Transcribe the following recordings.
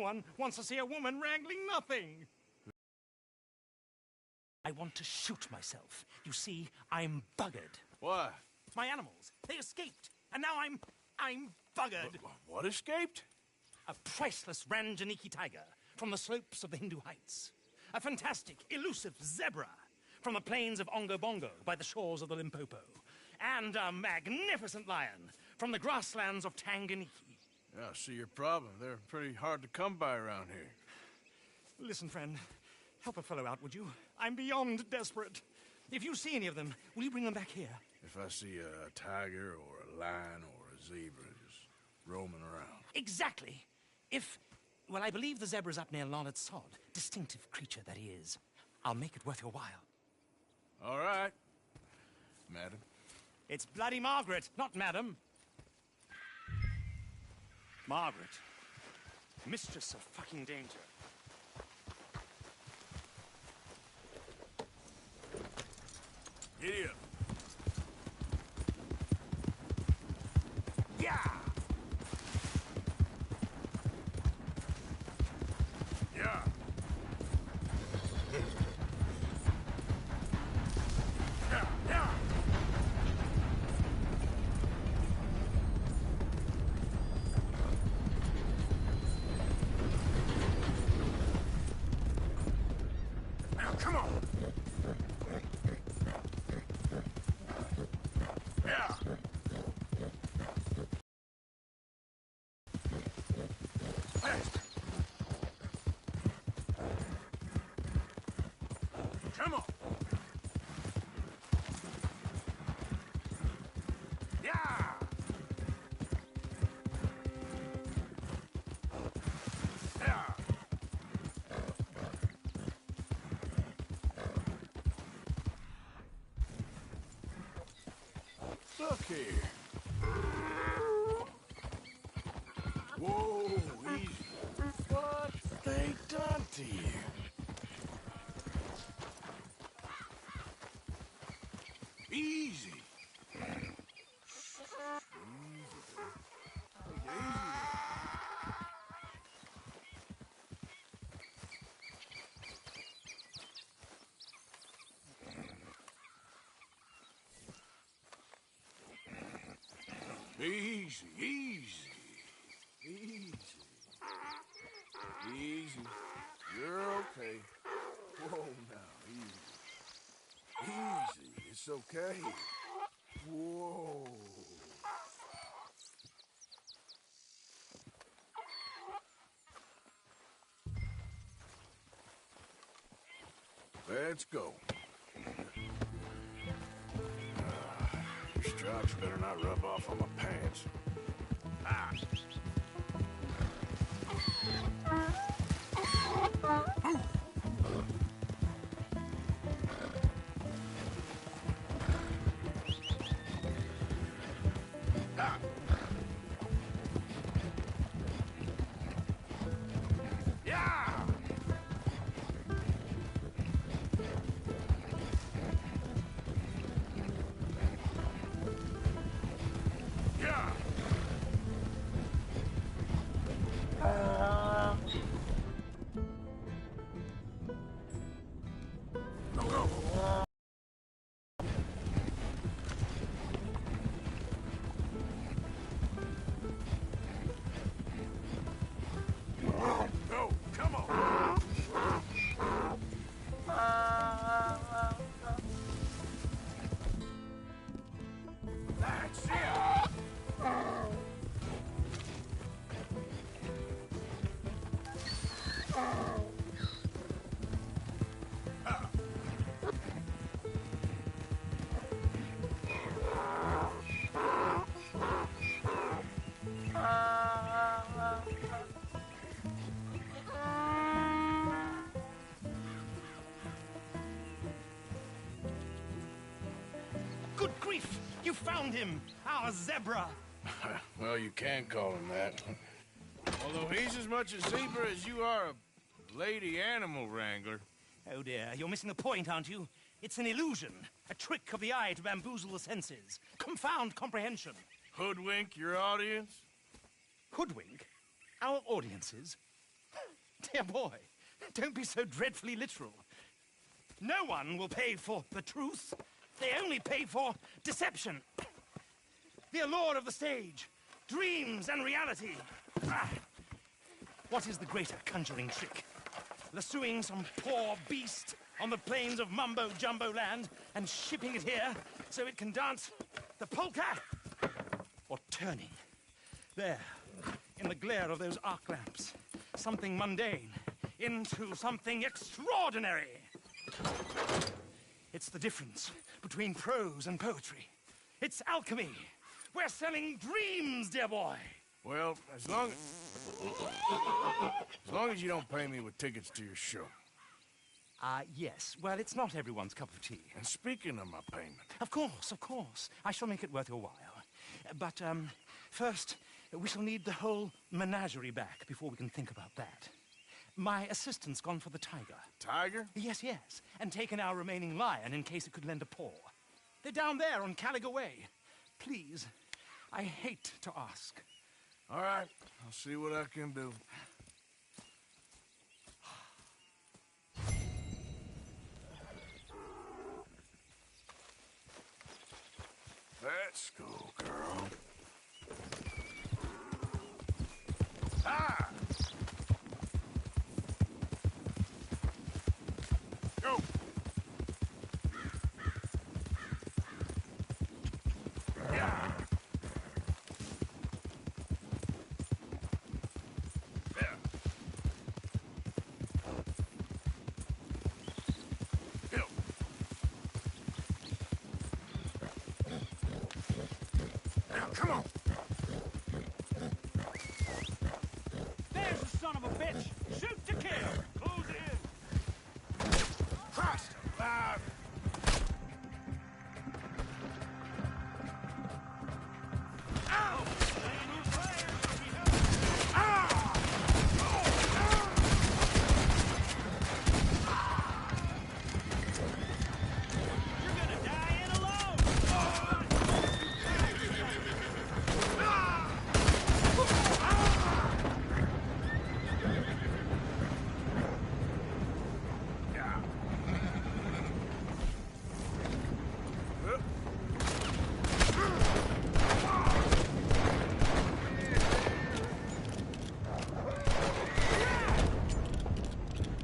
one wants to see a woman wrangling nothing. I want to shoot myself. You see, I'm buggered. What? My animals, they escaped. And now I'm buggered. What escaped? A priceless Ranjaniki tiger from the slopes of the Hindu Heights. A fantastic, elusive zebra from the plains of Ongo Bongo by the shores of the Limpopo. And a magnificent lion from the grasslands of Tanganyika. Yeah, I see your problem. They're pretty hard to come by around here. Listen, friend, help a fellow out, would you? I'm beyond desperate. If you see any of them, will you bring them back here? If I see a tiger or a lion or a zebra just roaming around. Exactly. Well, I believe the zebra's up near Larned Sod. Distinctive creature that he is. I'll make it worth your while. All right, madam. It's bloody Margaret, not madam. Margaret. Mistress of fucking danger. Giddy up. Yeah! Yeah. Yeah, yeah. Now, come on. Yeah. Come on. Yeah. Yeah. Look here. Whoa, easy. What they done to you? Easy. Easy, easy. Easy. Easy. You're okay. Whoa, now, easy. Easy. It's okay. Whoa. Let's go. Your stripes better not rub off on my pants. Ah. Ah. Yeah! Yeah! Go, go! Go, come on! That's it! Good grief! You found him! Our zebra! Well, you can call him that. Although he's as much a zebra as you are a lady animal wrangler. Oh dear, you're missing the point, aren't you? It's an illusion. A trick of the eye to bamboozle the senses. Confound comprehension. Hoodwink your audience? Hoodwink? Our audiences? Dear boy, don't be so dreadfully literal. No one will pay for the truth. They only pay for deception. The allure of the stage, dreams and reality. Ah. What is the greater conjuring trick? Lassoing some poor beast on the plains of mumbo-jumbo land and shipping it here so it can dance the polka? Or turning, there, in the glare of those arc lamps, something mundane into something extraordinary? It's the difference between prose and poetry. It's alchemy. We're selling dreams, dear boy. Well, as long as you don't pay me with tickets to your show. Yes. Well, it's not everyone's cup of tea. And speaking of my payment... Of course, of course. I shall make it worth your while. But, first, we shall need the whole menagerie back before we can think about that. My assistant's gone for the tiger. Tiger? Yes, yes. And taken our remaining lion in case it could lend a paw. They're down there on Caliga Way. Please, I hate to ask. All right, I'll see what I can do. Let's go, girl. Ah! Go! Yeah! Come on! There's the son of a bitch! Shoot to kill! Close in! Christ alive! Ow! You're gonna die in alone!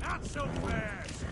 Not so fast!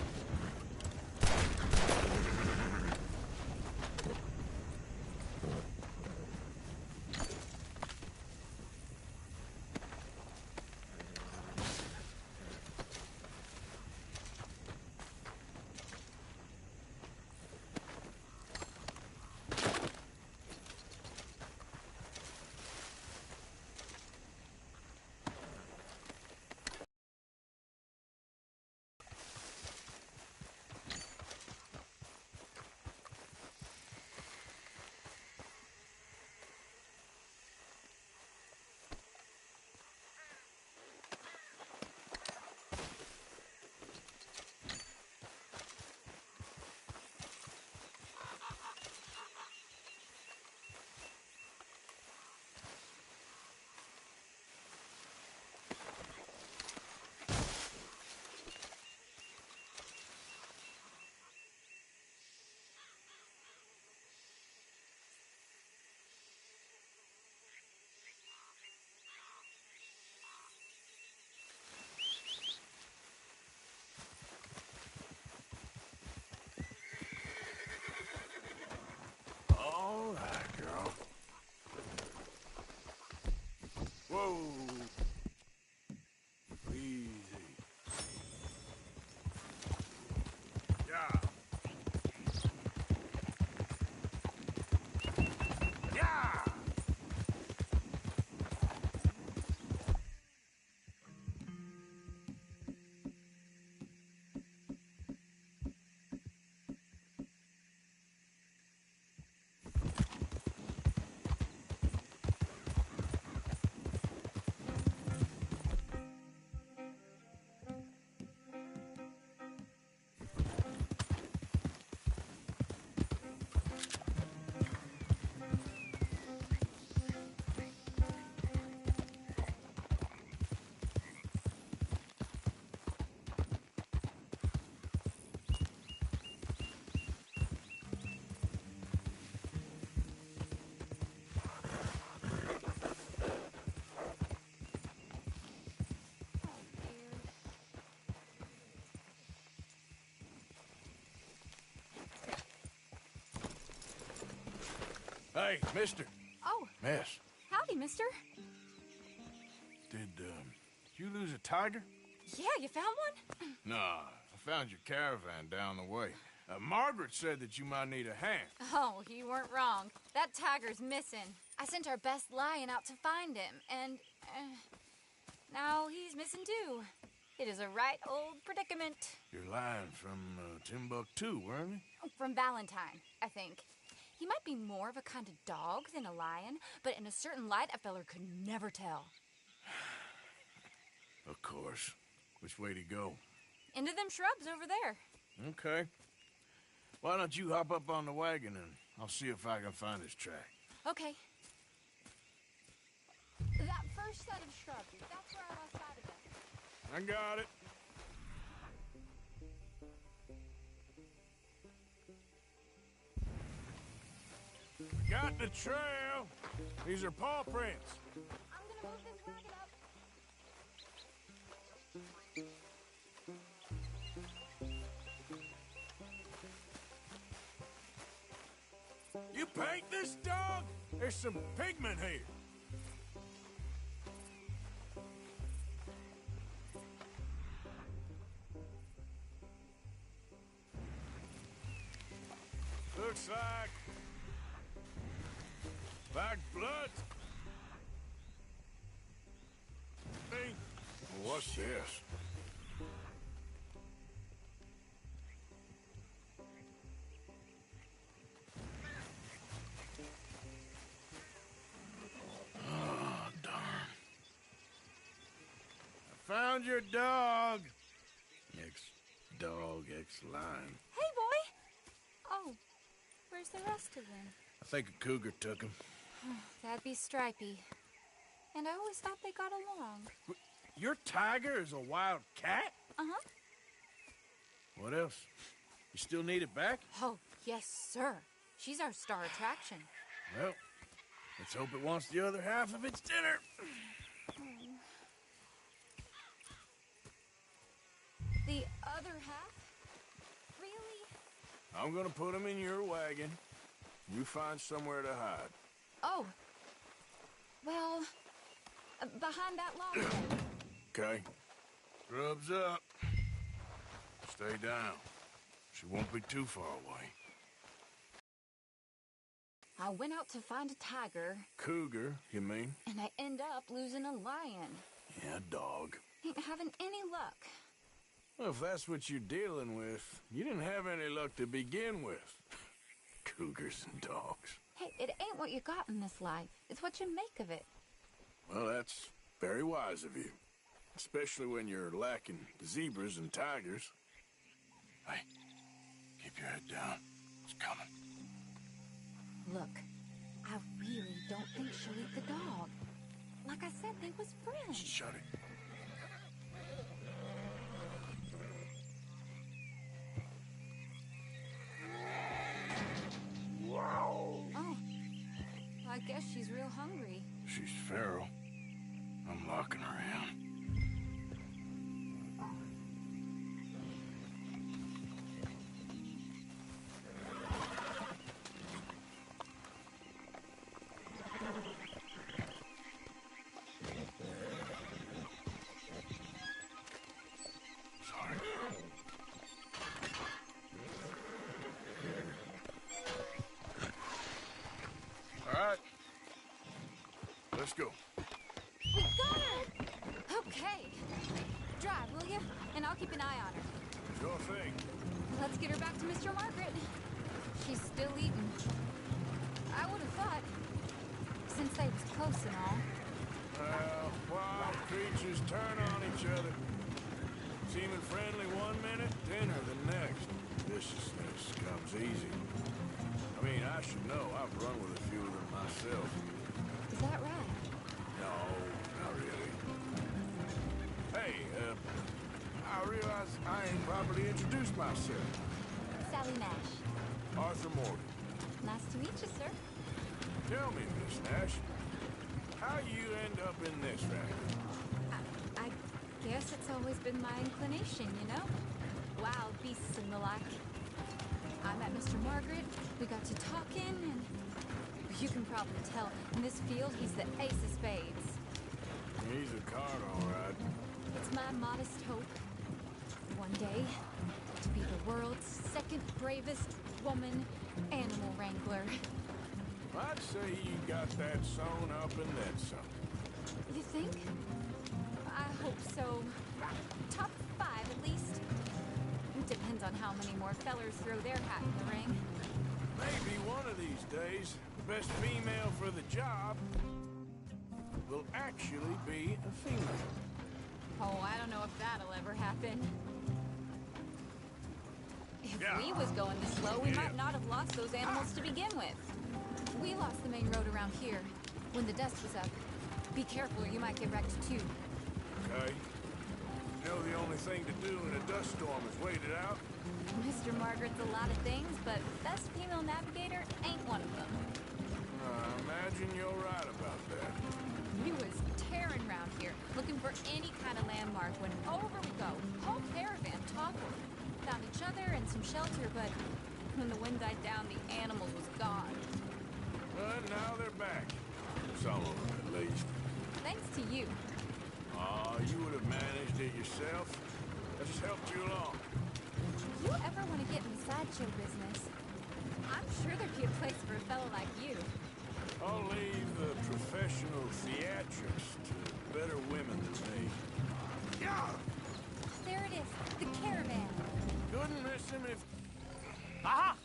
Hey, mister. Oh, Miss. howdy, mister. Did you lose a tiger? Yeah, you found one? Nah, I found your caravan down the way. Margaret said that you might need a hand. Oh, you weren't wrong. That tiger's missing. I sent our best lion out to find him, and now he's missing too. It is a right old predicament. You're lying from Timbuktu, weren't you? From Valentine, I think. He might be more of a kind of dog than a lion, but in a certain light, a feller could never tell. Of course. Which way to go? Into them shrubs over there. Okay. Why don't you hop up on the wagon and I'll see if I can find his track. Okay. That first set of shrubs, that's where I lost sight of them. I got it. Got the trail. These are paw prints. I'm gonna move this wagon up. You paint this dog? There's some pigment here. Looks like blood. Hey, what's this? Oh, darn. I found your dog. Ex-dog, ex-lion. Hey, boy! Oh, where's the rest of them? I think a cougar took him. That'd be Stripey. And I always thought they got along. Your tiger is a wild cat? Uh-huh. What else? You still need it back? Oh, yes, sir. She's our star attraction. Well, let's hope it wants the other half of its dinner. The other half? Really? I'm gonna put him in your wagon. You find somewhere to hide. Oh. Well, behind that log. Okay. Scrubs up. Stay down. She won't be too far away. I went out to find a tiger. Cougar, you mean? And I end up losing a lion. Yeah, dog. Ain't having any luck. Well, if that's what you're dealing with, you didn't have any luck to begin with. Cougars and dogs. Hey, it ain't what you got in this life. It's what you make of it. Well, that's very wise of you. Especially when you're lacking zebras and tigers. Hey, keep your head down. It's coming. Look, I really don't think she'll eat the dog. Like I said, they was friends. Shut it. Oh, I guess she's real hungry. She's feral. I'm locking her in. Sorry. All right. Let's go. We got her! Okay. Drive, will you? And I'll keep an eye on her. Sure thing. Let's get her back to Mr. Margaret. She's still eating. I would have thought, since they was close and all. Well, wild creatures turn on each other. Seeming friendly one minute, dinner the next. Viciousness comes easy. I mean, I should know. I've run with a few of them myself. Is that right? No, not really. Hey, I realize I ain't properly introduced myself. Sally Nash. Arthur Morgan. Nice to meet you, sir. Tell me, Miss Nash, how you end up in this racket? I guess it's always been my inclination, you know? Wild beasts and the like. I met Mr. Margaret, we got to talking, and You can probably tell. In this field, he's the ace of spades. He's a card, all right. It's my modest hope, one day, to be the world's second bravest woman animal wrangler. I'd say you got that sewn up and then some. You think? I hope so. Top 5, at least. Depends on how many more fellers throw their hat in the ring. Maybe one of these days, the best female for the job will actually be a female. Oh, I don't know if that'll ever happen. If we was going this slow, we might not have lost those animals to begin with. We lost the main road around here when the dust was up. Be careful or you might get wrecked too. Okay. You know the only thing to do in a dust storm is wait it out? Mr. Margaret's a lot of things, but best female navigator ain't one of them. I imagine you're right about that. We was tearing around here, looking for any kind of landmark when over we go. Whole caravan toppled. Found each other and some shelter, but when the wind died down, the animals was gone. But now they're back. Some of them, at least. Thanks to you. Oh, you would have managed it yourself. I just helped you along. If you ever want to get in the sideshow business, I'm sure there'd be a place for a fellow like you. I'll leave the professional theatrics to better women than me. Yeah! There it is, the caravan. Couldn't miss him if... Aha!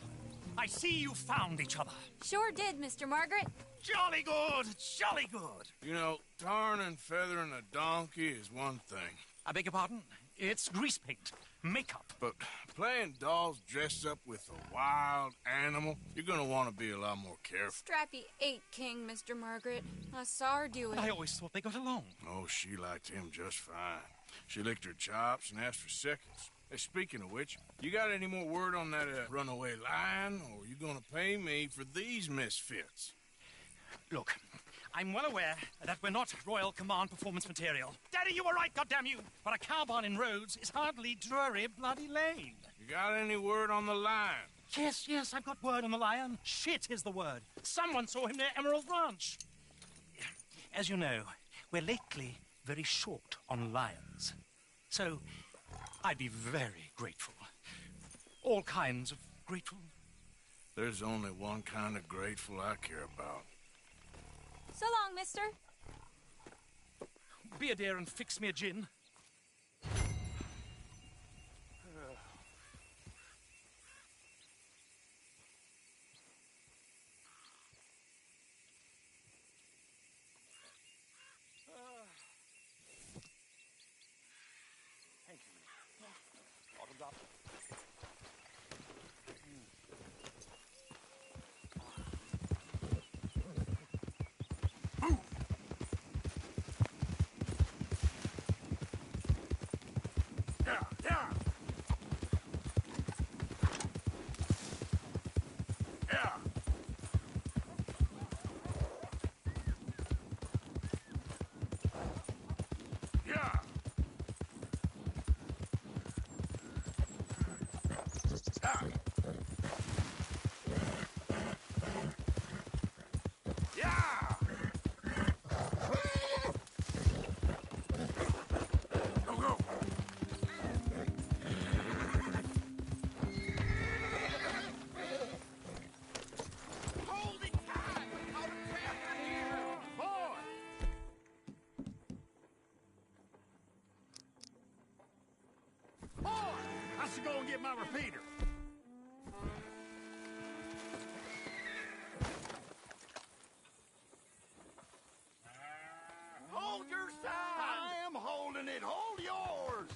I see you found each other. Sure did, Mr. Margaret. Jolly good, jolly good. You know, tarring and feathering a donkey is one thing. I beg your pardon? It's grease paint, makeup. But playing dolls dressed up with a wild animal, you're gonna want to be a lot more careful. Strappy ate King, Mr. Margaret. I saw her do it. I always thought they got along. Oh, she liked him just fine. She licked her chops and asked for seconds. Hey, speaking of which, you got any more word on that runaway lion, or you gonna pay me for these misfits? Look, I'm well aware that we're not Royal Command performance material. Daddy, you were right, goddammit you! But a cow barn in Rhodes is hardly Drury Bloody Lane. You got any word on the lion? Yes, I've got word on the lion. Shit is the word. Someone saw him near Emerald Ranch. As you know, we're lately very short on lions. So, I'd be very grateful. All kinds of grateful. There's only one kind of grateful I care about. So long, mister. Be a dear and fix me a gin. Thank you. Bottoms up. Go and get my repeater. Hold your side! I am holding it. Hold yours!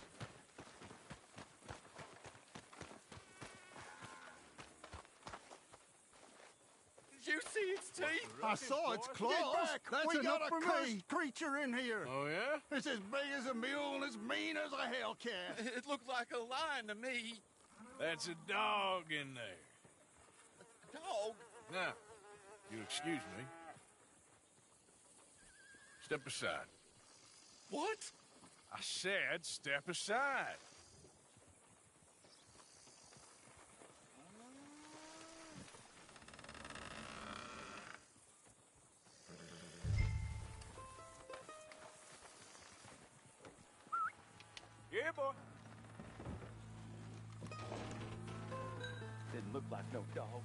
Did you see its teeth? I saw its claws. That's We enough got a for cursed me. Creature in here. Oh, yeah? It's as big as a mule and as mean as a hellcat. It looked like a lion to me. That's a dog in there. Dog? Now, you excuse me. Step aside. What? I said step aside. Yeah, boy. Didn't look like no dog.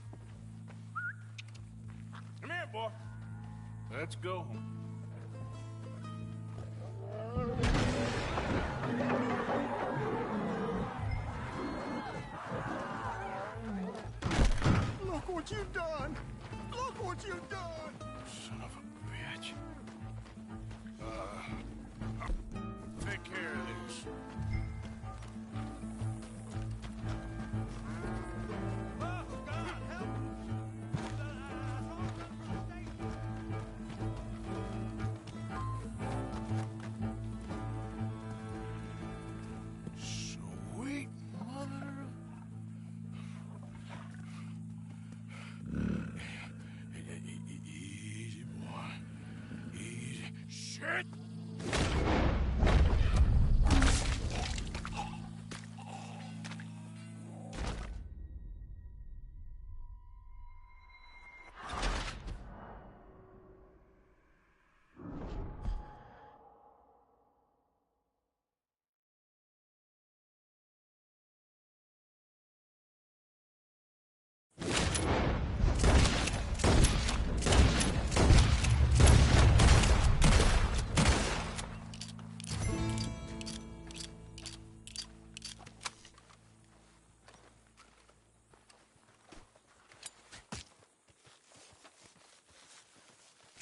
Come here, boy. Let's go. Look what you've done! Look what you've done! Son of a bitch. Take care of this. Sweet mother Easy, boy. Easy. Shit!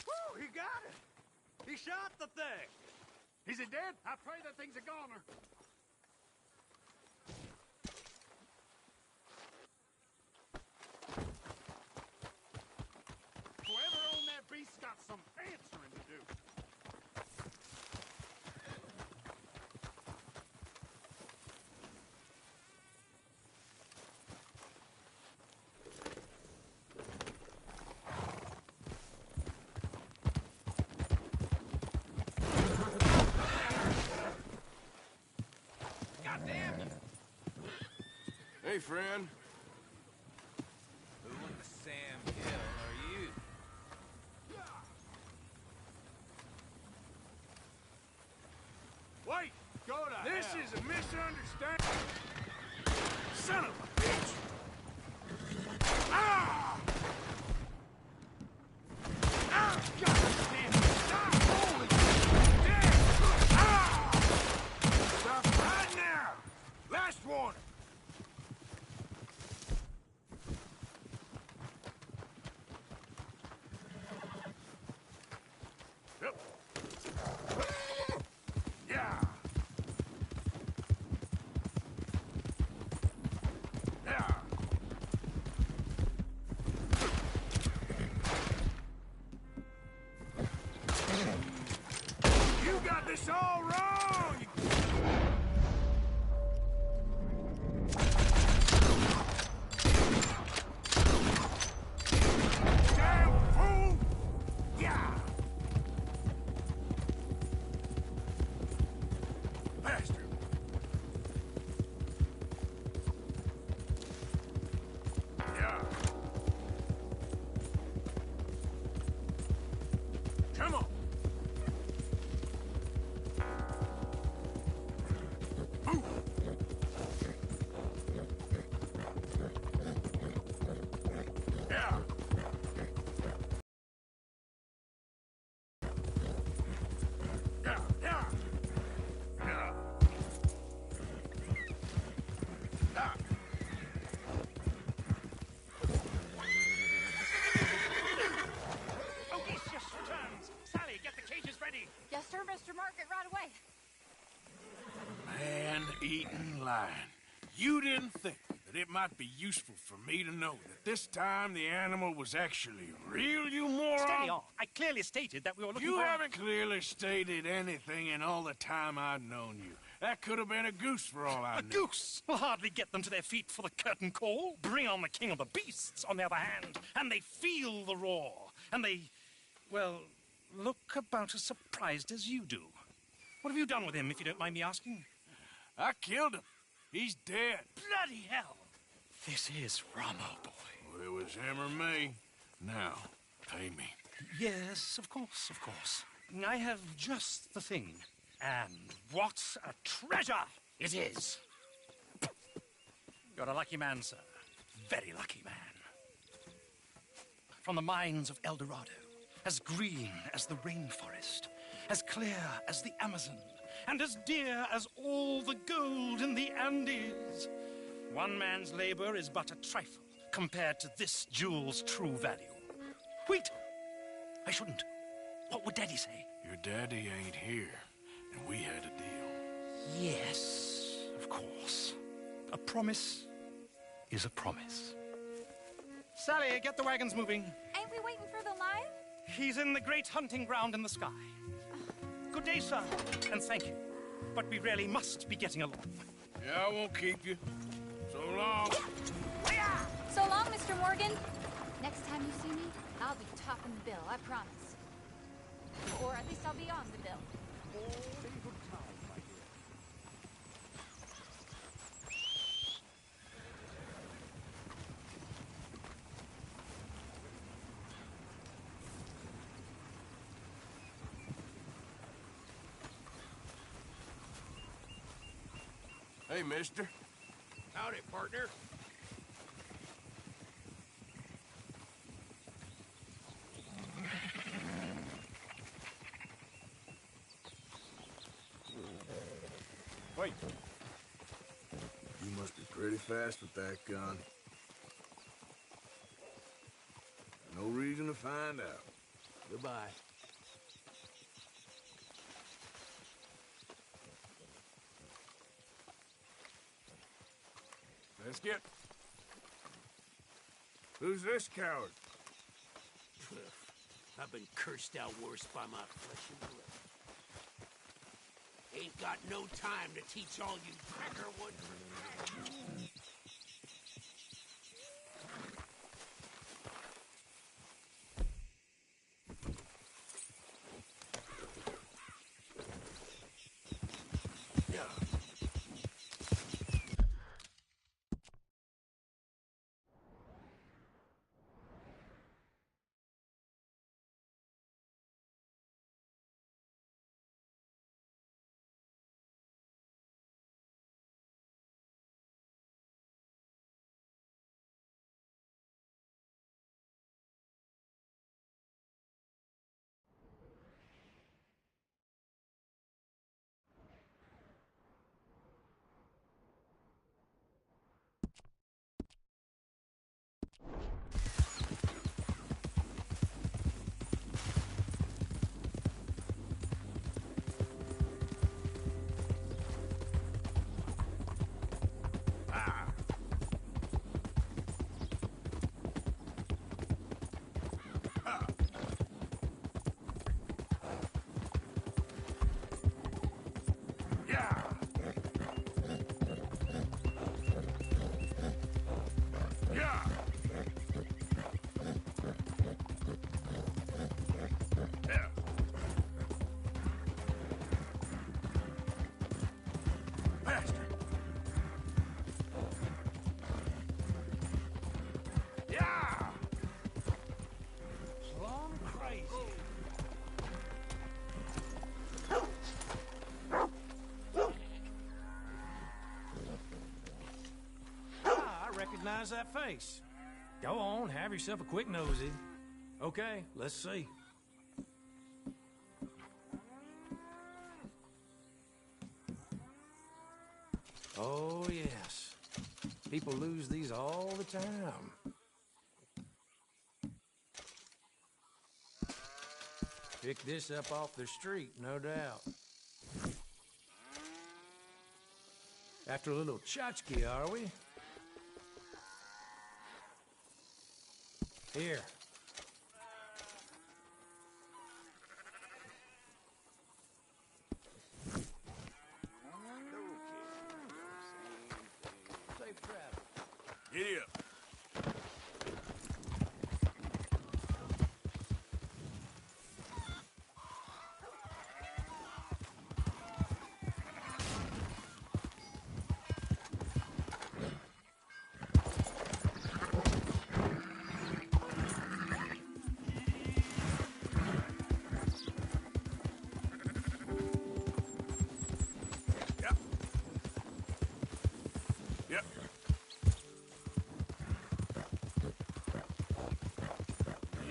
Woo, he got it! He shot the thing! Is it dead? I pray that thing's a goner. Whoever owned that beast's got some answering to do. Hey, friend. Who in the Sam Hill are you? Wait! Go to This hell. is a misunderstanding. Son of a bitch! Ah! Ah! God damn it! Stop! Holy damn! Ah! Stop right now! Last warning! Yep. Yeah! Yeah! You got this all wrong! Damn fool! Yeah! Bastard! Yeah! Come on! Move! Yeah! Yeah! Yeah! Yeah! Ah! Odysseus returns! Sally, get the cages ready! Yes, sir, Mr. Market, right away. Man-eating lion. You didn't think that it might be useful for me to know that this time the animal was actually real, you moron? Steady on. I clearly stated that we were looking You for... haven't clearly stated anything in all the time I've known you. That could have been a goose for all I A knew. goose will hardly get them to their feet for the curtain call. Bring on the king of the beasts, on the other hand, and they feel the roar. And they, well, look about as surprised as you do. What have you done with him, if you don't mind me asking? I killed him. He's dead. Bloody hell! This is Ramo, boy. Well, it was him or me. Now, pay me. Yes, of course, of course. I have just the thing. And what a treasure It is. You're a lucky man, sir. Very lucky man. From the mines of El Dorado, as green as the rainforest, as clear as the Amazon, and as dear as all the gold in the Andes. One man's labor is but a trifle compared to this jewel's true value. Wait! I shouldn't. What would Daddy say? Your daddy ain't here, and we had a deal. Yes, of course. A promise is a promise. Sally, get the wagons moving. Ain't we waiting for the lion? He's in the great hunting ground in the sky. Good day, sir, and thank you. But we really must be getting along. Yeah, I won't keep you. So long. So long, Mr. Morgan. Next time you see me, I'll be topping the bill, I promise. Or at least I'll be on the bill. Hey, mister. Howdy, partner. Wait. You must be pretty fast with that gun. No reason to find out. Goodbye. Let's get... Who's this coward? I've been cursed out worse by my flesh and blood. Ain't got no time to teach all you crackerwood. Recognize that face. Go on, have yourself a quick nosy. Okay, let's see. Oh, yes. People lose these all the time. Pick this up off the street, no doubt. After a little tchotchke, are we? Here. Safe travel. Giddy up. Yep.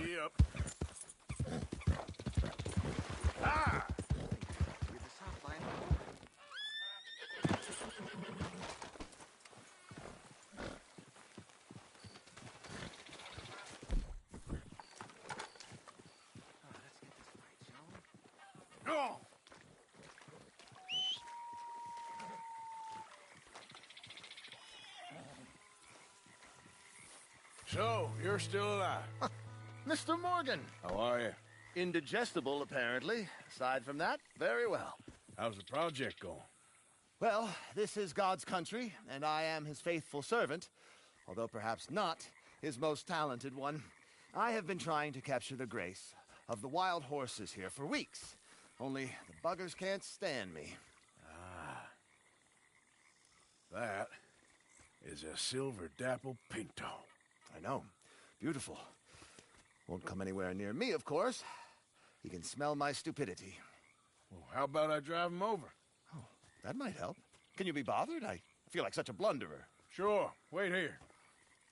Yep. Ah! Go on. So, you're still alive. Mr. Morgan. How are you? Indigestible, apparently. Aside from that, very well. How's the project going? Well, this is God's country, and I am his faithful servant, although perhaps not his most talented one. I have been trying to capture the grace of the wild horses here for weeks, only the buggers can't stand me. That is a silver dapple pinto. I know. Beautiful. Won't come anywhere near me, of course. He can smell my stupidity. Well, how about I drive him over? Oh, that might help. Can you be bothered? I feel like such a blunderer. Sure. Wait here.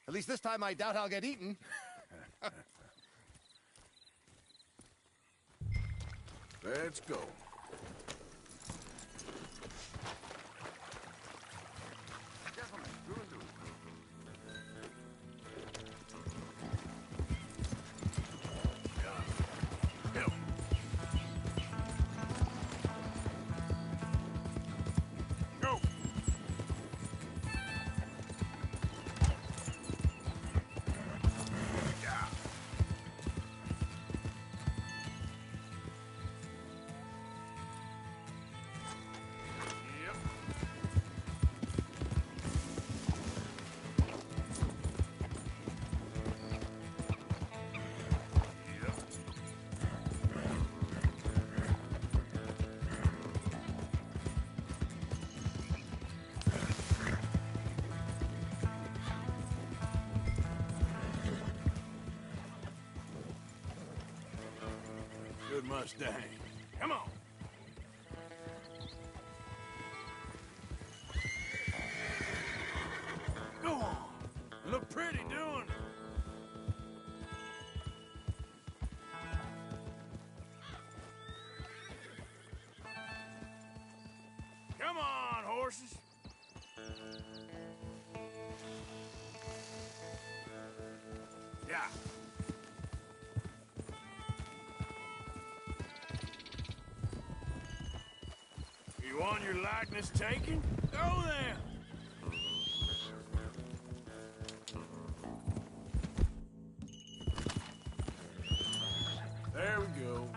At least this time I doubt I'll get eaten. Let's go. Go. Yeah. Yep. Yep. Good Mustang. Come on. Go on. You look pretty doing it. Come on, horses. Yeah. You want your likeness taken? Go then. There we go.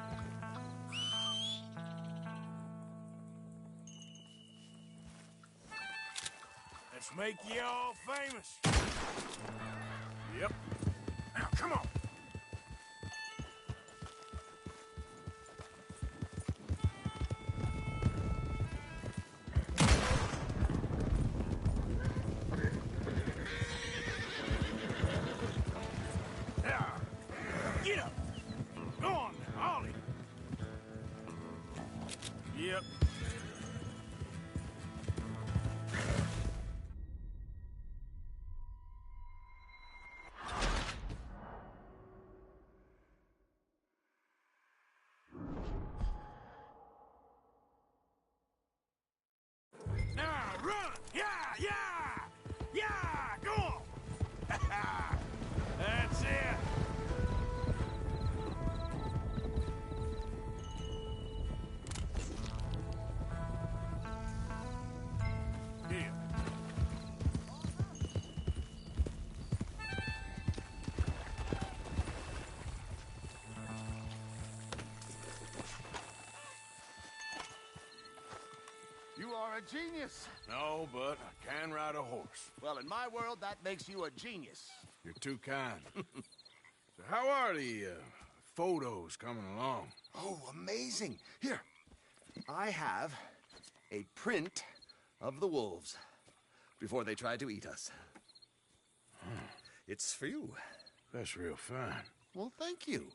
Let's make you all famous. Yep. Now, come on. Yeah. Get up. Go on, Ollie. Yep. Now run! Yeah, yeah, yeah! Go on! That's it. Here. You are a genius. No, but I can ride a horse. Well, in my world, that makes you a genius. You're too kind. So how are the photos coming along? Oh, amazing. Here, I have a print of the wolves before they tried to eat us. It's for you. That's real fine. Well, thank you.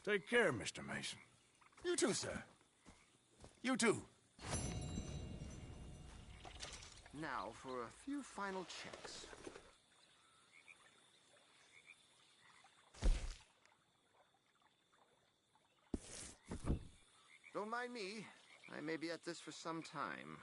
Take care, Mr. Mason. You too, sir. You too. Now for a few final checks. Don't mind me. I may be at this for some time.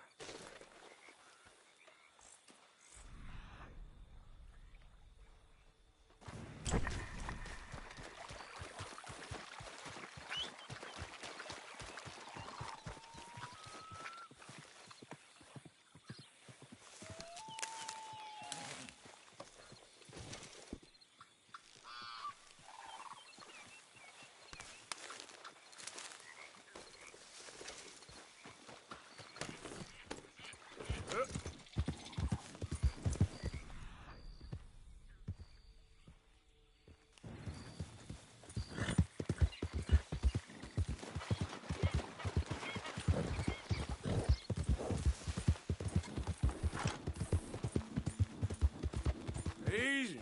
Easy.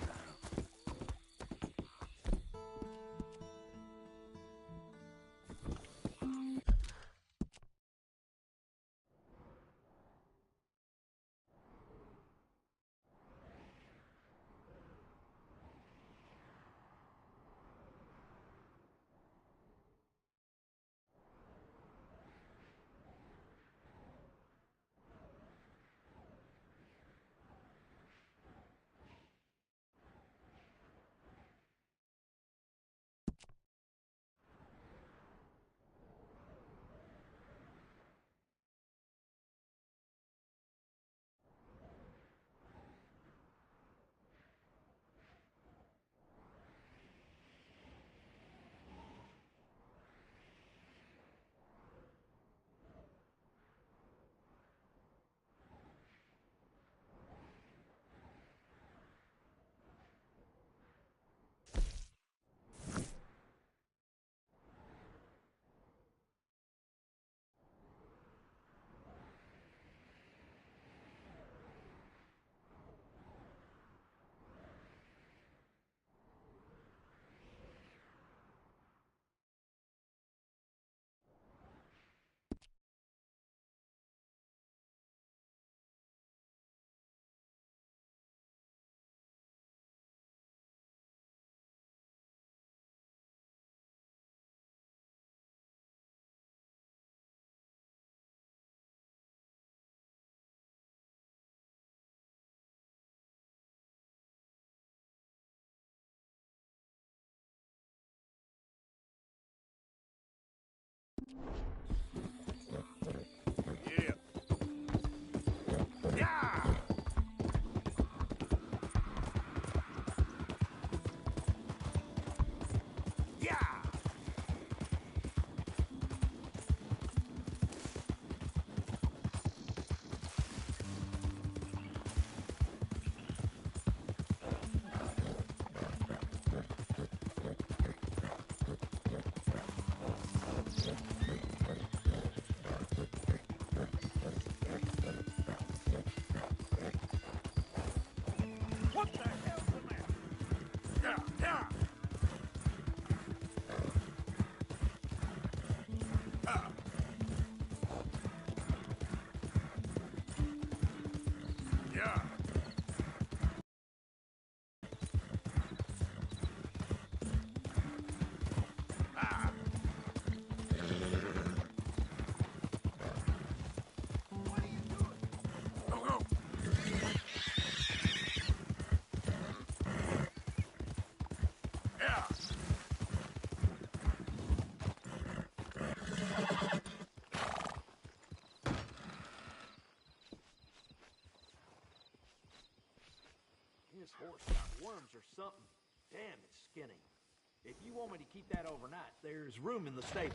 Yeah. Yeah. Yeah. What the hell's the matter? Yeah, yeah. Yeah. What are you doing? Go, go. Yeah. His horse got worms or something. Damn, it's skinny. If you want me to keep that overnight, there's room in the stable.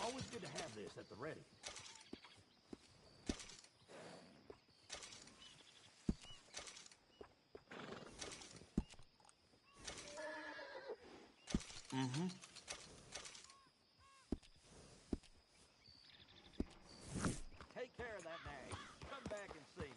Always good to have this at the ready. Take care of that nag. Come back and see me.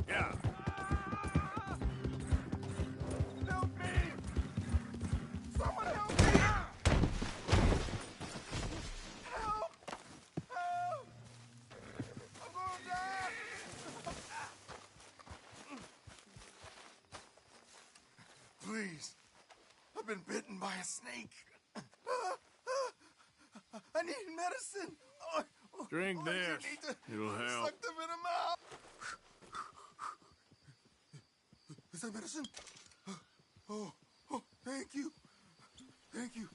Yeah. Help me! Someone help me! Help! Help! I'm gonna die! Please. I've been bitten by a snake. I need medicine. Drink You this. need to It'll help. suck the venom out. Is that medicine? Oh, thank you. Thank you.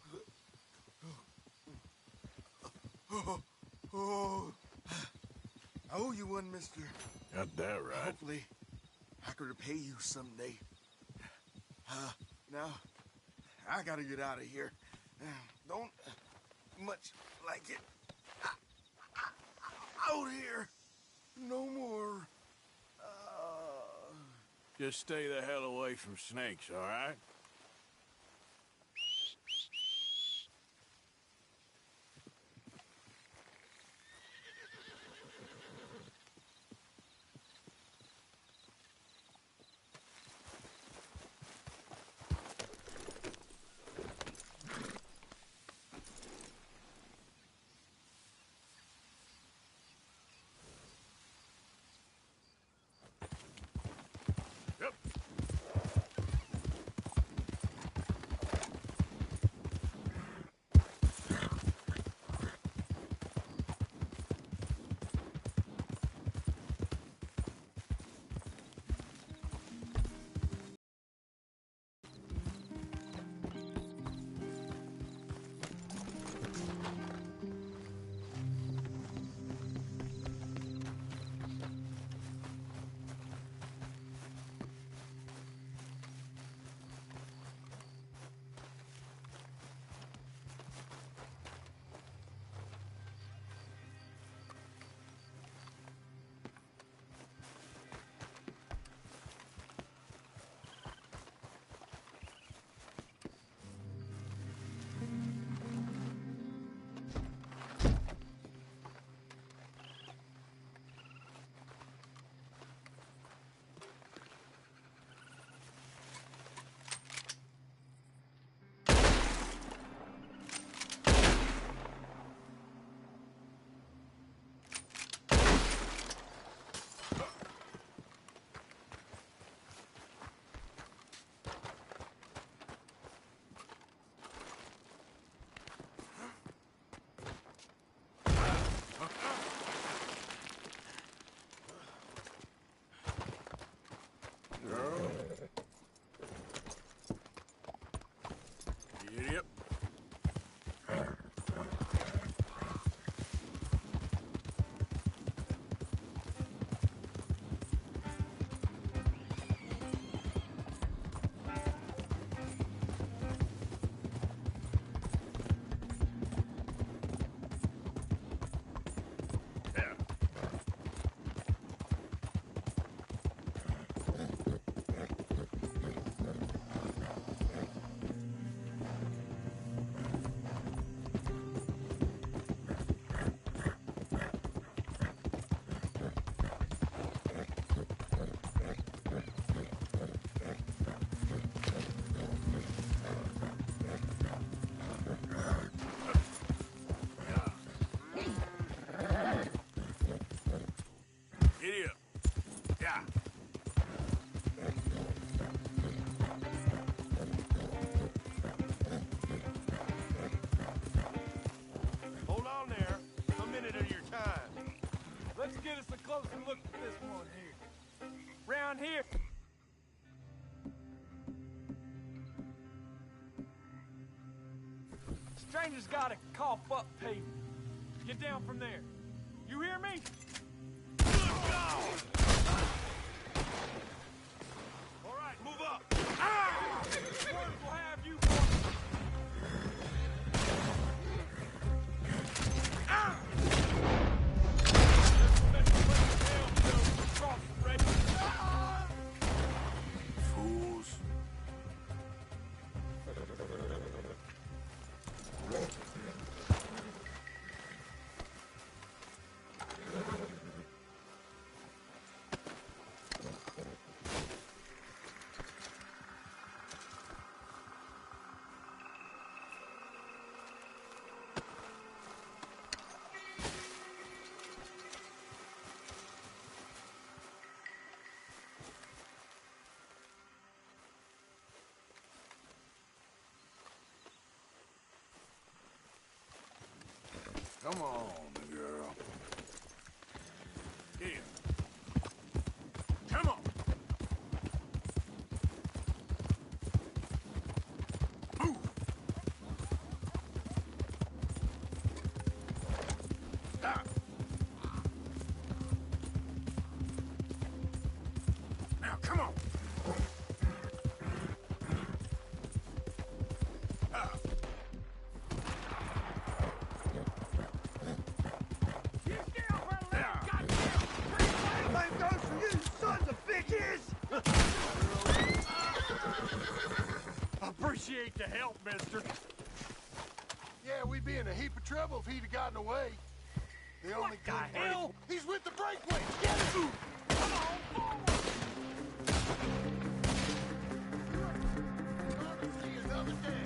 Oh, I owe you one, mister. Got that right. Hopefully, I can repay you someday. Now, I gotta get out of here. Don't much like it. Out here. No more. Just stay the hell away from snakes, all right? Stranger's gotta cough up pavement. Get down from there. You hear me? All right, move up. Ah! Words will have you, boy. Ah! Fools. Come on, girl. Here. Come on. Move. Stop. Now, come on. Up. Appreciate the help, mister. Yeah, we'd be in a heap of trouble if he'd have gotten away. The only the good hell? break- He's with the breakaway. Get him! Come on, forward! Gonna see another day.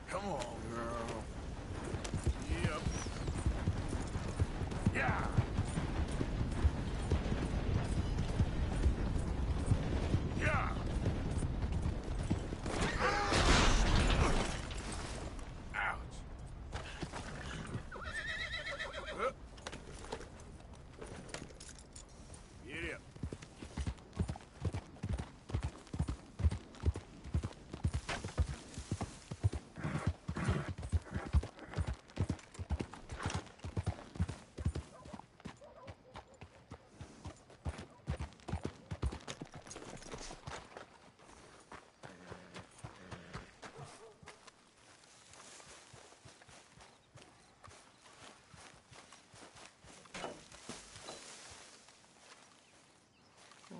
Come on, girl. Yep. Yeah. Yeah. Ouch. Get up.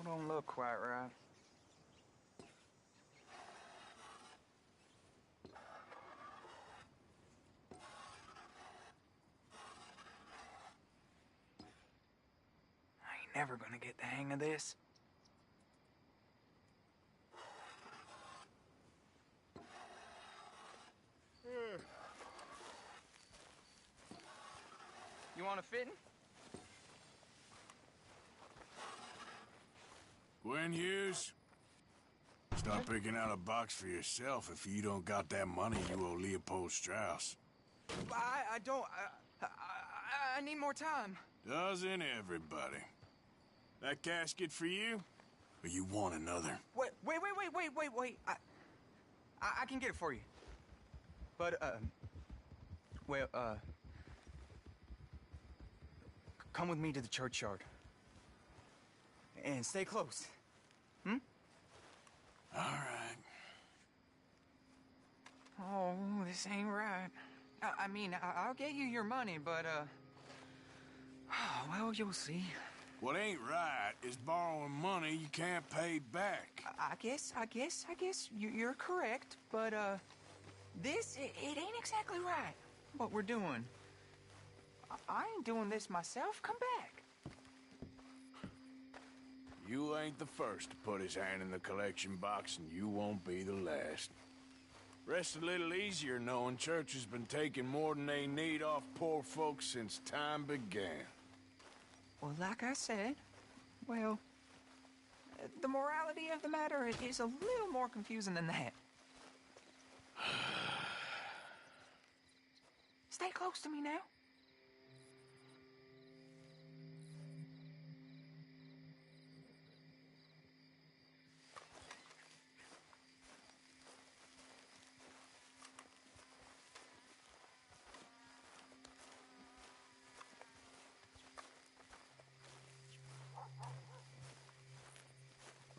Don't look quite right. I ain't never gonna get the hang of this. You want a fitting? Gwen Hughes, start picking out a box for yourself if you don't got that money you owe Leopold Strauss. I don't... I need more time. Doesn't everybody? That casket for you? Or you want another? Wait. I can get it for you. But, come with me to the churchyard. And stay close. Hmm? All right. Oh, this ain't right. I mean, I'll get you your money, but, well, you'll see. What ain't right is borrowing money you can't pay back. I guess you're correct, but, this, it ain't exactly right, what we're doing. I ain't doing this myself. Come back. You ain't the first to put his hand in the collection box, and you won't be the last. Rest a little easier knowing church has been taking more than they need off poor folks since time began. Well, like I said, well, the morality of the matter is a little more confusing than that. Stay close to me now.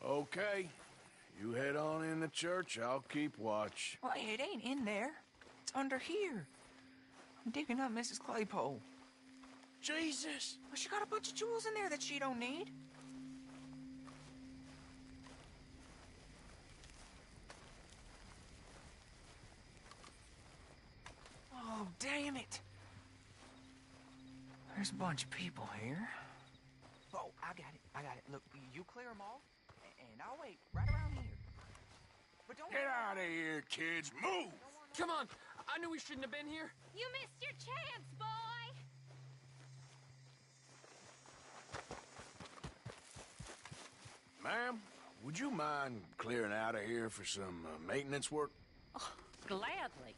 Okay. You head on in the church, I'll keep watch. Well, it ain't in there. It's under here. I'm digging up Mrs. Claypole. Jesus! Well, she got a bunch of jewels in there that she don't need. Oh, damn it. There's a bunch of people here. Oh, I got it. Look, you clear them all, and I'll wait right around here. But don't... Get out of here, kids! Move! Come on! I knew we shouldn't have been here. You missed your chance, boy! Ma'am, would you mind clearing out of here for some maintenance work? Oh, gladly.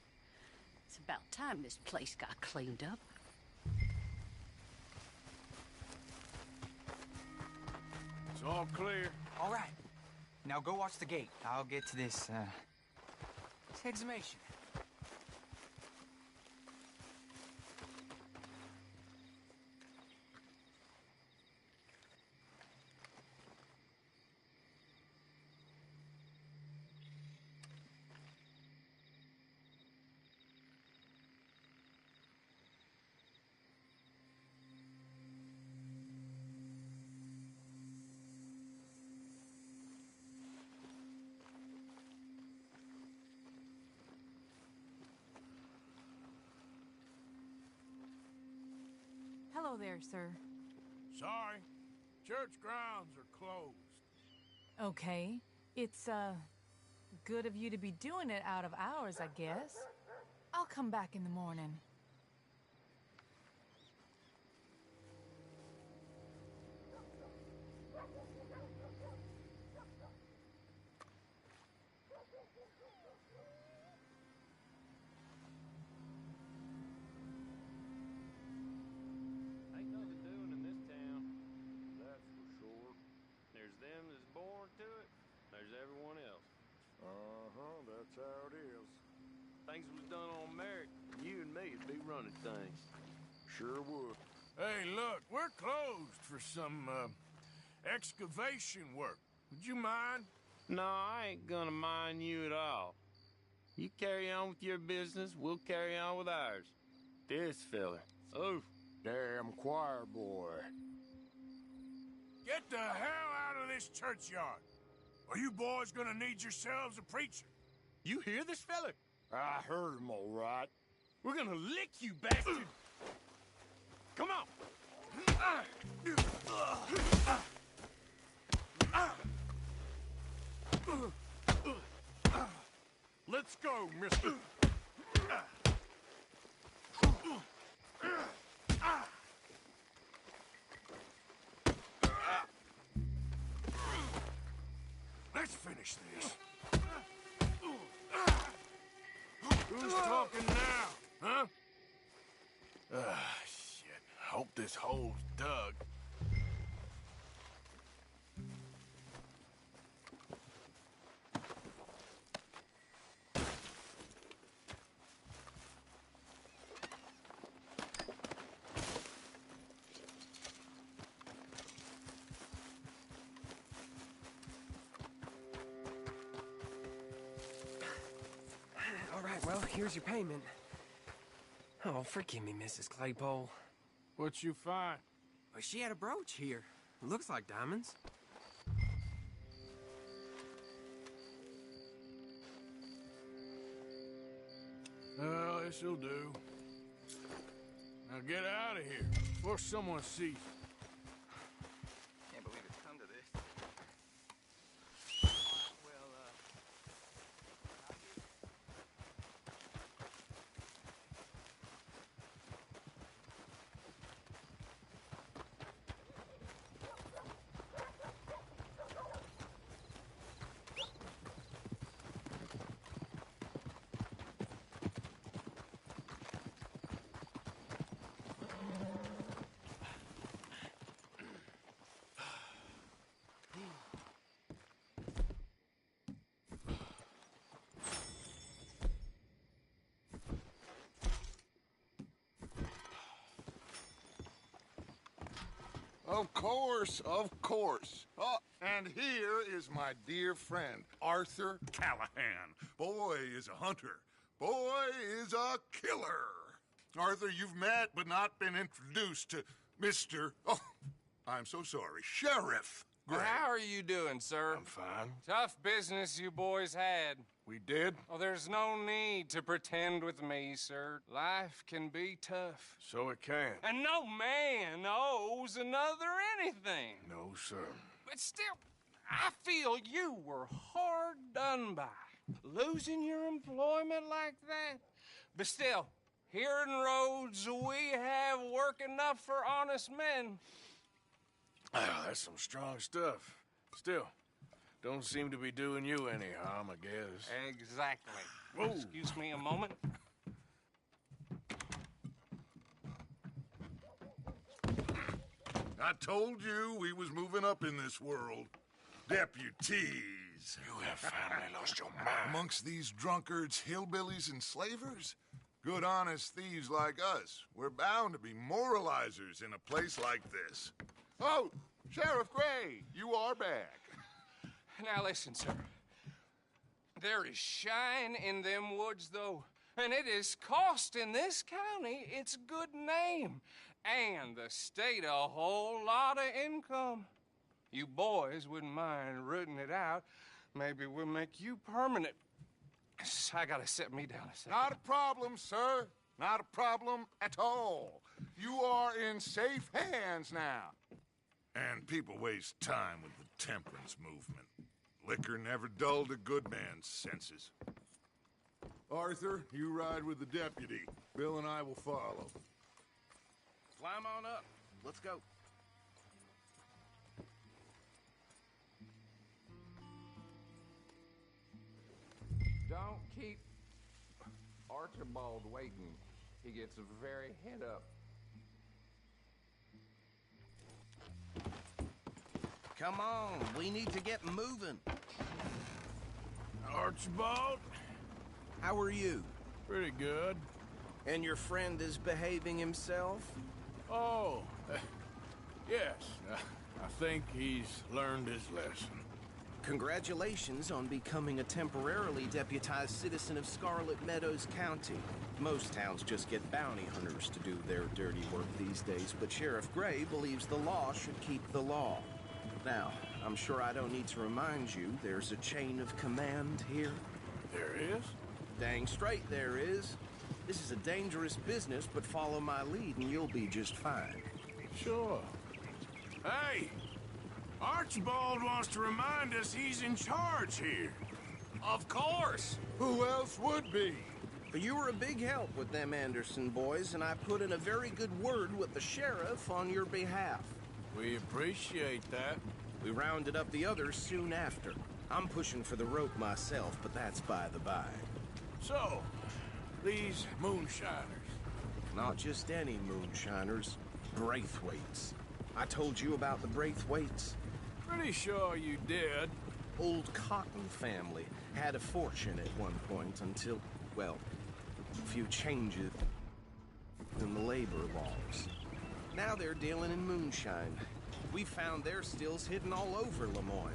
It's about time this place got cleaned up. It's all clear. All right. Now go watch the gate. I'll get to this exhumation. Hello there, sir. Sorry. Church grounds are closed. Okay. It's, good of you to be doing it out of hours, I guess. I'll come back in the morning. Ain't nothing doing in this town. That's for sure. There's them that's born to it. There's everyone else. Uh-huh, that's how it is. Things was done on merit. You and me would be running things. Sure would. Hey, look, we're closed for some, excavation work. Would you mind? No, I ain't gonna mind you at all. You carry on with your business, we'll carry on with ours. This fella. Oof. Damn choir boy. Get the hell out of this churchyard. Or you boys gonna need yourselves a preacher. You hear this fella? I heard him all right. We're gonna lick you, bastard! Come on! Let's go, mister. Let's finish this. Who's talking now, huh? Shit. Hope this hole's dug. All right, well, here's your payment. Oh, forgive me, Mrs. Claypole. What you find? Well, she had a brooch here. Looks like diamonds. Well, this'll do. Now get out of here before someone sees you. Can't believe it's come to this. Of course, of course. Oh, and here is my dear friend, Arthur Callahan. Boy is a hunter. Boy is a killer. Arthur, you've met but not been introduced to Mr. Oh, I'm so sorry, Sheriff Gray. How are you doing, sir? I'm fine. Tough business you boys had. We did? Oh, there's no need to pretend with me, sir. Life can be tough. So it can. And no man owes another anything. No, sir. But still, I feel you were hard done by. Losing your employment like that. But still, here in Rhodes, we have work enough for honest men. Ah, that's some strong stuff. Still, don't seem to be doing you any harm, I guess. Exactly. Whoa. Excuse me a moment. I told you we was moving up in this world. Deputies. You have finally lost your mind. Amongst these drunkards, hillbillies, and slavers? Good honest thieves like us. We're bound to be moralizers in a place like this. Oh, Sheriff Gray, you are back. Now listen, sir. There is shine in them woods, though, and it is costing this county its good name and the state a whole lot of income. You boys wouldn't mind rooting it out. Maybe we'll make you permanent. I gotta sit me down a second. Not a problem, sir. Not a problem at all. You are in safe hands now. And people waste time with the temperance movement. Liquor never dulled a good man's senses. Arthur, you ride with the deputy. Bill and I will follow. Climb on up. Let's go. Don't keep Archibald waiting. He gets very head up. Come on, we need to get moving. Archibald? How are you? Pretty good. And your friend is behaving himself? Oh, yes. I think he's learned his lesson. Congratulations on becoming a temporarily deputized citizen of Scarlet Meadows County. Most towns just get bounty hunters to do their dirty work these days, but Sheriff Gray believes the law should keep the law. Now, I'm sure I don't need to remind you there's a chain of command here. There is? Dang straight there is. This is a dangerous business, but follow my lead and you'll be just fine. Sure. Hey! Archibald wants to remind us he's in charge here. Of course! Who else would be? You were a big help with them Anderson boys, and I put in a very good word with the sheriff on your behalf. We appreciate that. We rounded up the others soon after. I'm pushing for the rope myself, but that's by the by. So, these moonshiners. Not just any moonshiners, Braithwaites. I told you about the Braithwaites. Pretty sure you did. Old Cotton family had a fortune at one point until, well, a few changes in the labor laws. Now they're dealing in moonshine. We found their stills hidden all over Lemoyne.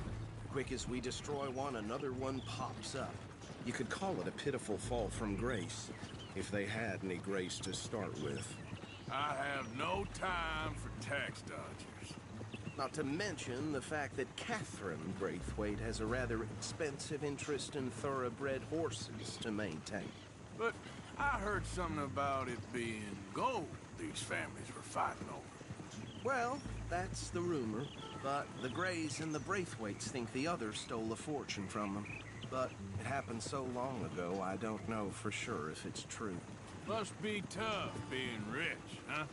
Quick as we destroy one, another one pops up. You could call it a pitiful fall from grace, if they had any grace to start with. I have no time for tax dodgers. Not to mention the fact that Catherine Braithwaite has a rather expensive interest in thoroughbred horses to maintain. But I heard something about it being gold these families were fighting over. Well, that's the rumor. But the Grays and the Braithwaites think the others stole a fortune from them. But it happened so long ago, I don't know for sure if it's true. Must be tough being rich, huh?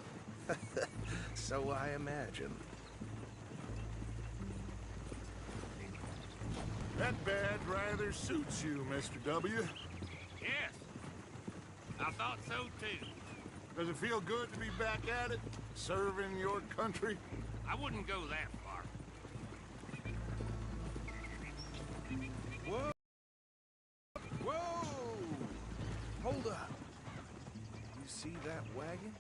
So I imagine. That badge rather suits you, Mr. W. Yes. I thought so, too. Does it feel good to be back at it, serving your country? I wouldn't go that far. Whoa! Whoa! Hold up. You see that wagon?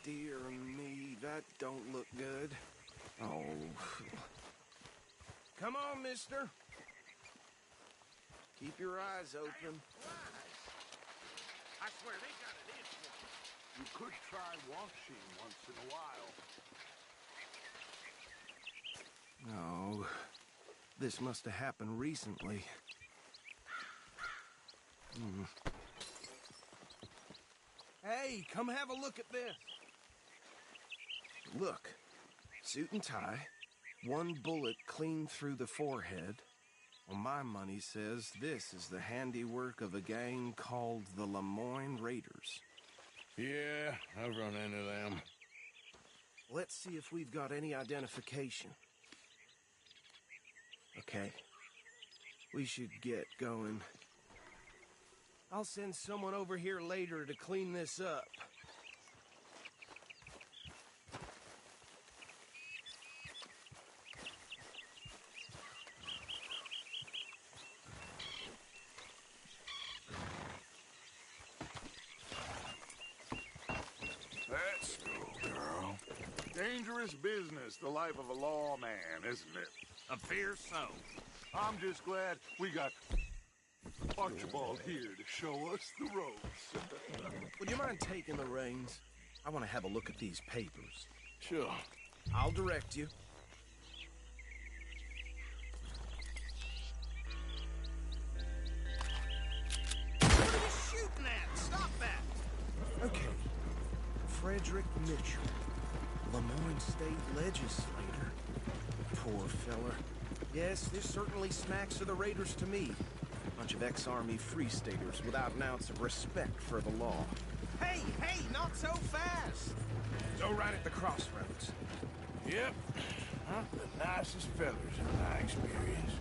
Dear me, that don't look good. Oh. Come on, mister. Keep your eyes open. I swear they got it in for you. You could try washing once in a while. Oh, this must have happened recently. Hey, come have a look at this. Look, suit and tie, one bullet clean through the forehead. Well, my money says this is the handiwork of a gang called the Lemoyne Raiders. Yeah, I've run into them. Let's see if we've got any identification. Okay. We should get going. I'll send someone over here later to clean this up. Let's go, girl. Dangerous business, the life of a lawman, isn't it? I fear so. I'm just glad we got Archibald here to show us the ropes. Would you mind taking the reins? I want to have a look at these papers. Sure. I'll direct you. What are you shooting at? Stop that! Okay. Frederick Mitchell, Lemoyne State Legislator. Poor fella. Yes, this certainly smacks of the Raiders to me. Bunch of ex-Army Free Staters without an ounce of respect for the law. Hey, hey, not so fast! Go right at the crossroads. Yep. Not the nicest fellers in my experience.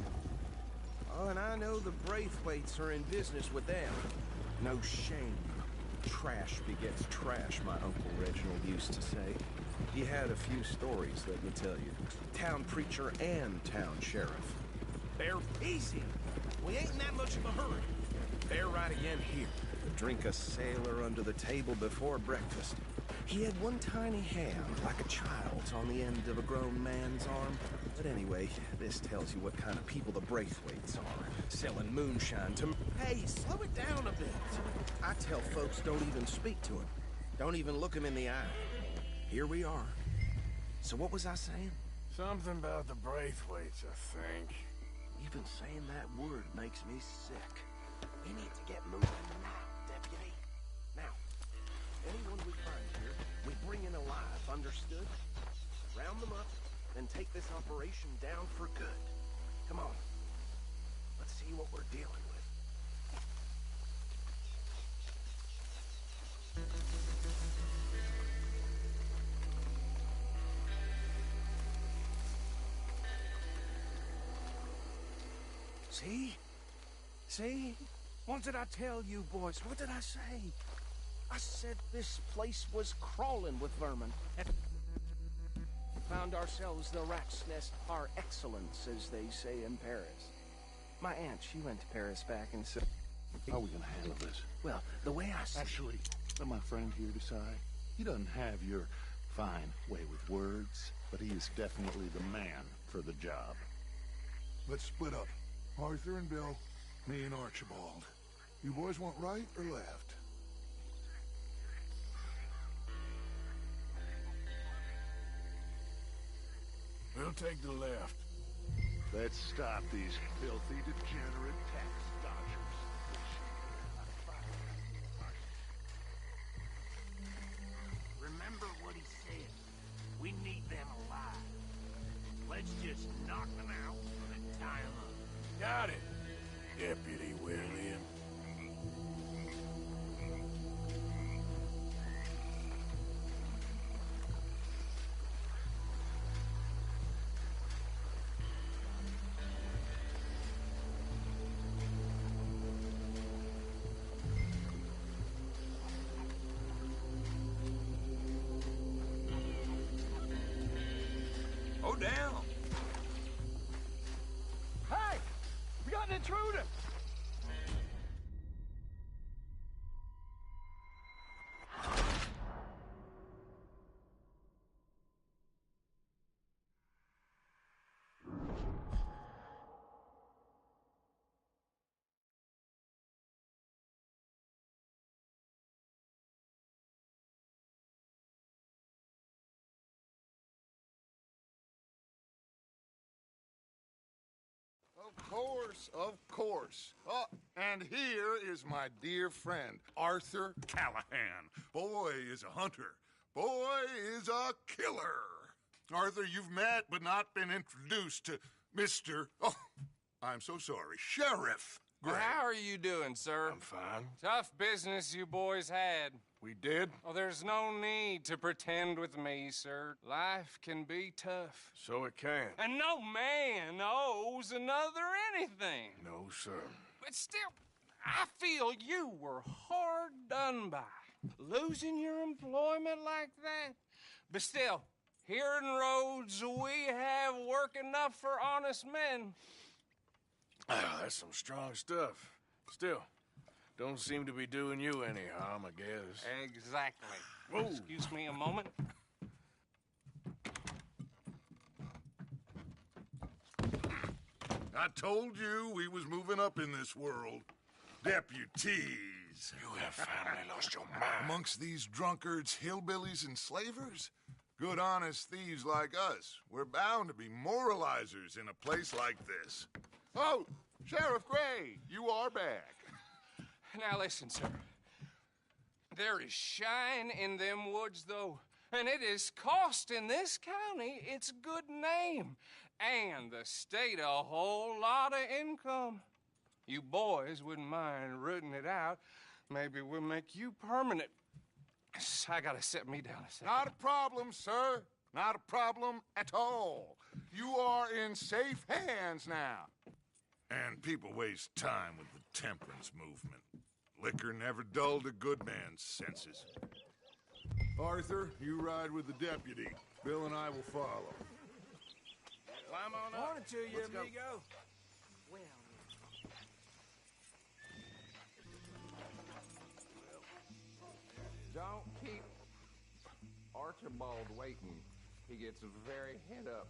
Oh, and I know the Braithwaites are in business with them. No shame. Trash begets trash, my Uncle Reginald used to say. He had a few stories, let me tell you. Town preacher and town sheriff. Bear easy. We ain't in that much of a hurry. Bear right again here. Drink a sailor under the table before breakfast. He had one tiny hand, like a child's, on the end of a grown man's arm. But anyway, this tells you what kind of people the Braithwaites are. Selling moonshine to... Hey, slow it down a bit. I tell folks don't even speak to him. Don't even look him in the eye. Here we are. So what was I saying? Something about the Braithwaites, I think. Even saying that word makes me sick. We need to get moving now, deputy. Now, anyone we find here, we bring in alive, understood? Round them up, then take this operation down for good. Come on. Let's see what we're dealing with. See? See? What did I tell you, boys? What did I say? I said this place was crawling with vermin. Found ourselves the rat's nest par excellence, as they say in Paris. My aunt, she went to Paris back in... How are we gonna handle this? Well, the way I see... Actually, let my friend here decide. He doesn't have your fine way with words, but he is definitely the man for the job. let's split up. Arthur and Bill, me and Archibald. You boys want right or left? We'll take the left. Let's stop these filthy, degenerate tax dodgers. Remember what he said. We need them alive. Let's just knock them out and tie them up. Got it, Deputy William. Go down. Hey! We got an intruder! Of course. Oh, and here is my dear friend, Arthur Callahan. Boy is a hunter. Boy is a killer. Arthur, you've met but not been introduced to Mr. Oh, I'm so sorry, Sheriff Gray. How are you doing, sir? I'm fine. Tough business you boys had. We did? Oh, there's no need to pretend with me, sir. Life can be tough. So it can. And no man owes another anything. No, sir. But still, I feel you were hard done by. Losing your employment like that. But still, here in Rhodes, we have work enough for honest men. That's some strong stuff. Still, don't seem to be doing you any harm, I guess. Exactly. Whoa. Excuse me a moment. I told you we was moving up in this world. Deputies. You have finally lost your mind. Amongst these drunkards, hillbillies, and slavers? Good, honest thieves like us. We're bound to be moralizers in a place like this. Oh, Sheriff Gray, you are back. Now listen, sir. There is shine in them woods, though, and it is costing this county its good name and the state a whole lot of income. You boys wouldn't mind rooting it out. Maybe we'll make you permanent. I gotta set me down a second. Not a problem, sir. Not a problem at all. You are in safe hands now. And people waste time with the temperance movement. Liquor never dulled a good man's senses. Arthur, you ride with the deputy. Bill and I will follow. Climb on up. Morning to you, Let's go. amigo. Don't keep Archibald waiting. He gets very head up.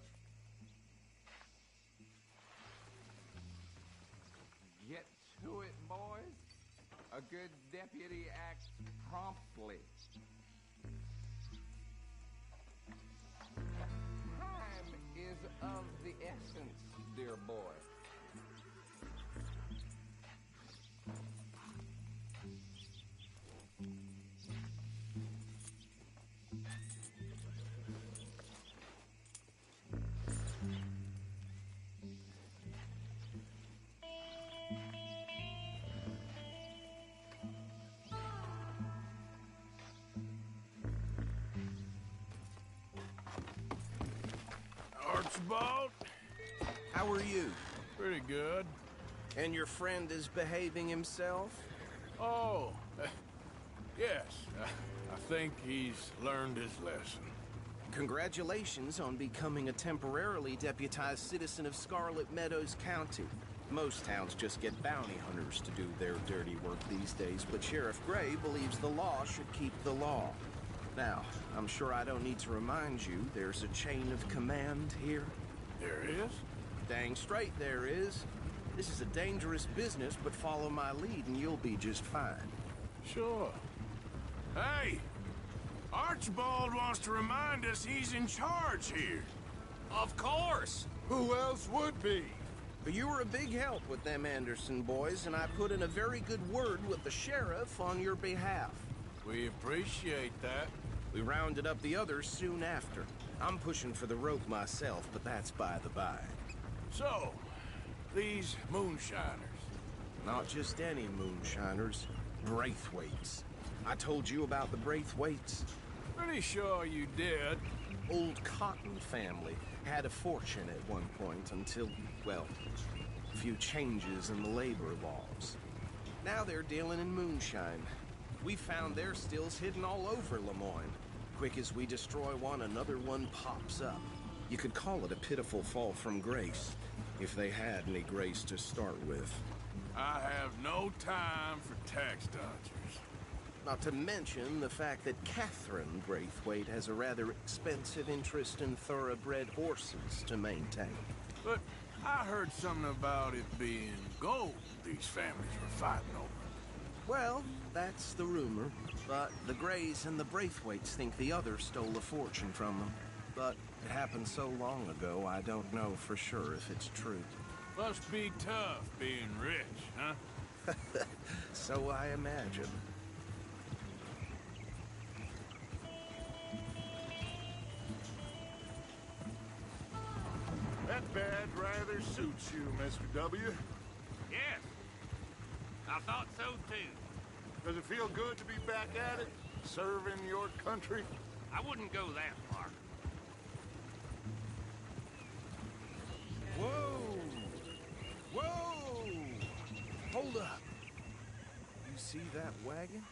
Get to it, boys. A good deputy acts promptly. Time is of the essence, dear boy. Archibald? How are you? Pretty good. And your friend is behaving himself? Oh, yes. I think he's learned his lesson. Congratulations on becoming a temporarily deputized citizen of Scarlet Meadows County. Most towns just get bounty hunters to do their dirty work these days, but Sheriff Gray believes the law should keep the law. Now, I'm sure I don't need to remind you there's a chain of command here. There is? Dang straight there is. This is a dangerous business, but follow my lead and you'll be just fine. Sure. Hey! Archibald wants to remind us he's in charge here. Of course! Who else would be? You were a big help with them Anderson boys, and I put in a very good word with the sheriff on your behalf. We appreciate that. We rounded up the others soon after. I'm pushing for the rope myself, but that's by the by. So, these moonshiners. Not just any moonshiners. Braithwaites. I told you about the Braithwaites? Pretty sure you did. Old Cotton family. Had a fortune at one point until, well, a few changes in the labor laws. Now they're dealing in moonshine. We found their stills hidden all over Lemoyne. Quick as we destroy one, another one pops up. You could call it a pitiful fall from grace, if they had any grace to start with. I have no time for tax dodgers. Not to mention the fact that Catherine Braithwaite has a rather expensive interest in thoroughbred horses to maintain. But I heard something about it being gold these families were fighting over. Well, that's the rumor. But the Greys and the Braithwaites think the other stole a fortune from them. But it happened so long ago, I don't know for sure if it's true. Must be tough being rich, huh? So I imagine. That badge rather suits you, Mr. W. Yes. I thought so, too. Does it feel good to be back at it? Serving your country? I wouldn't go that far. Whoa! Whoa! Hold up. You see that wagon?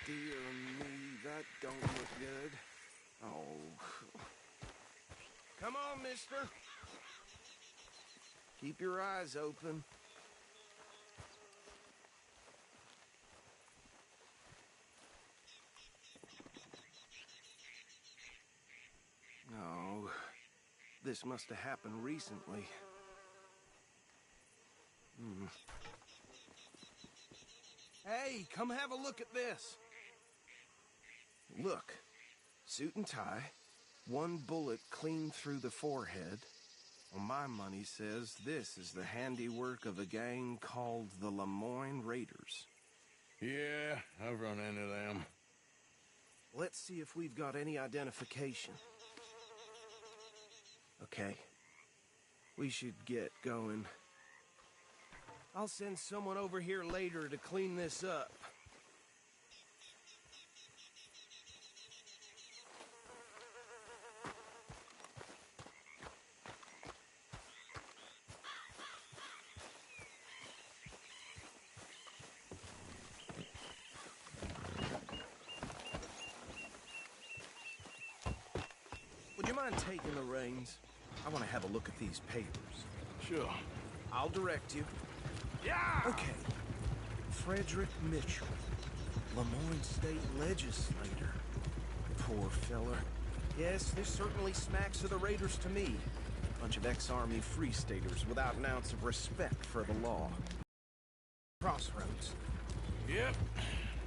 Dear me, that don't look good. Oh. Come on, mister. Keep your eyes open. No. This must have happened recently. Hey, come have a look at this. Look, suit and tie, one bullet clean through the forehead. Well, my money says this is the handiwork of a gang called the Lemoyne Raiders. Yeah, I've run into them. Let's see if we've got any identification. Okay, we should get going. I'll send someone over here later to clean this up. Would you mind taking the reins? I want to have a look at these papers. Sure. I'll direct you. Yeah! Okay. Frederick Mitchell, Lemoyne State Legislator. Poor feller. Yes, this certainly smacks of the Raiders to me. Bunch of ex-Army Free Staters without an ounce of respect for the law. Crossroads. Yep.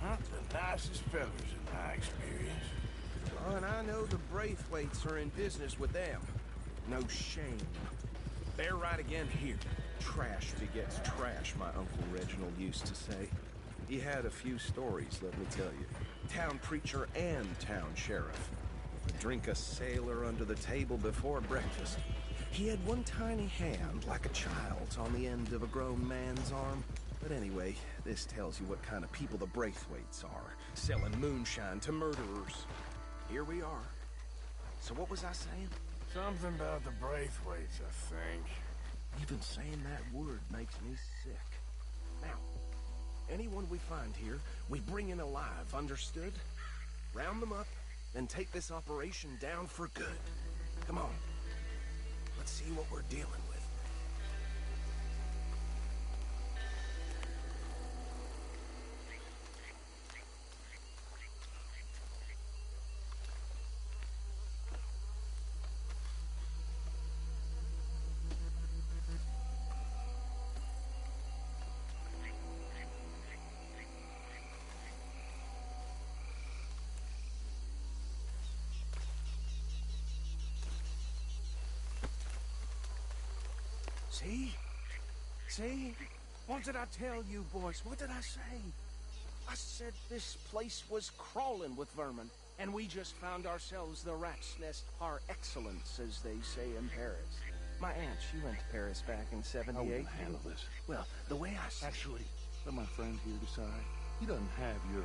Not the nicest fellas in my experience. Oh, and I know the Braithwaites are in business with them. No shame. They're right again here. Trash begets trash, my Uncle Reginald used to say. He had a few stories, let me tell you. Town preacher and town sheriff. Would drink a sailor under the table before breakfast. He had one tiny hand, like a child's, on the end of a grown man's arm. But anyway, this tells you what kind of people the Braithwaites are. Selling moonshine to murderers. Here we are. So what was I saying? Something about the Braithwaites, I think. Even saying that word makes me sick. Now, anyone we find here, we bring in alive, understood? Round them up, then take this operation down for good. Come on. Let's see what we're dealing with. See? See? What did I tell you, boys? What did I say? I said this place was crawling with vermin, and we just found ourselves the rat's nest par excellence, as they say in Paris. My aunt, she went to Paris back in '78. How will you handle this? Well, the way I... Actually, let my friend here decide. He doesn't have your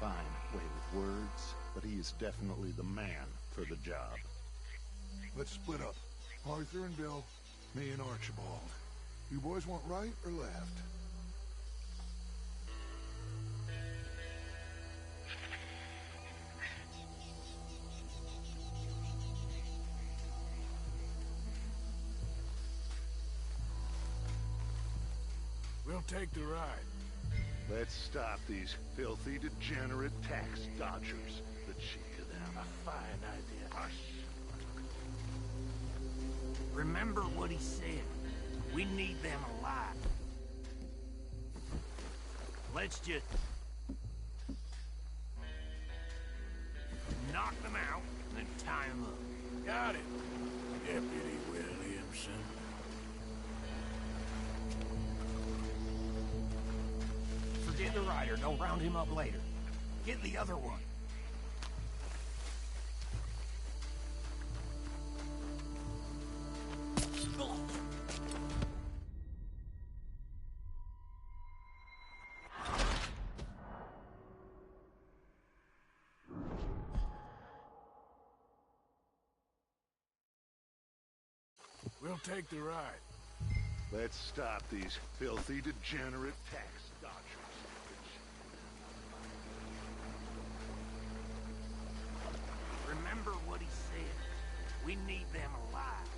fine way with words, but he is definitely the man for the job. Let's split up. Arthur and Bill, me and Archibald. You boys want right or left? We'll take the ride. Let's stop these filthy, degenerate tax dodgers. The cheek of them. A fine idea. Hush. Remember what he said. We need them alive. Let's just... knock them out and then tie them up. Got it, Deputy Williamson. Forget the rider. Don't round him up later. Get the other one. We'll take the ride. Let's stop these filthy, degenerate tax dodgers. Remember what he said. We need them alive.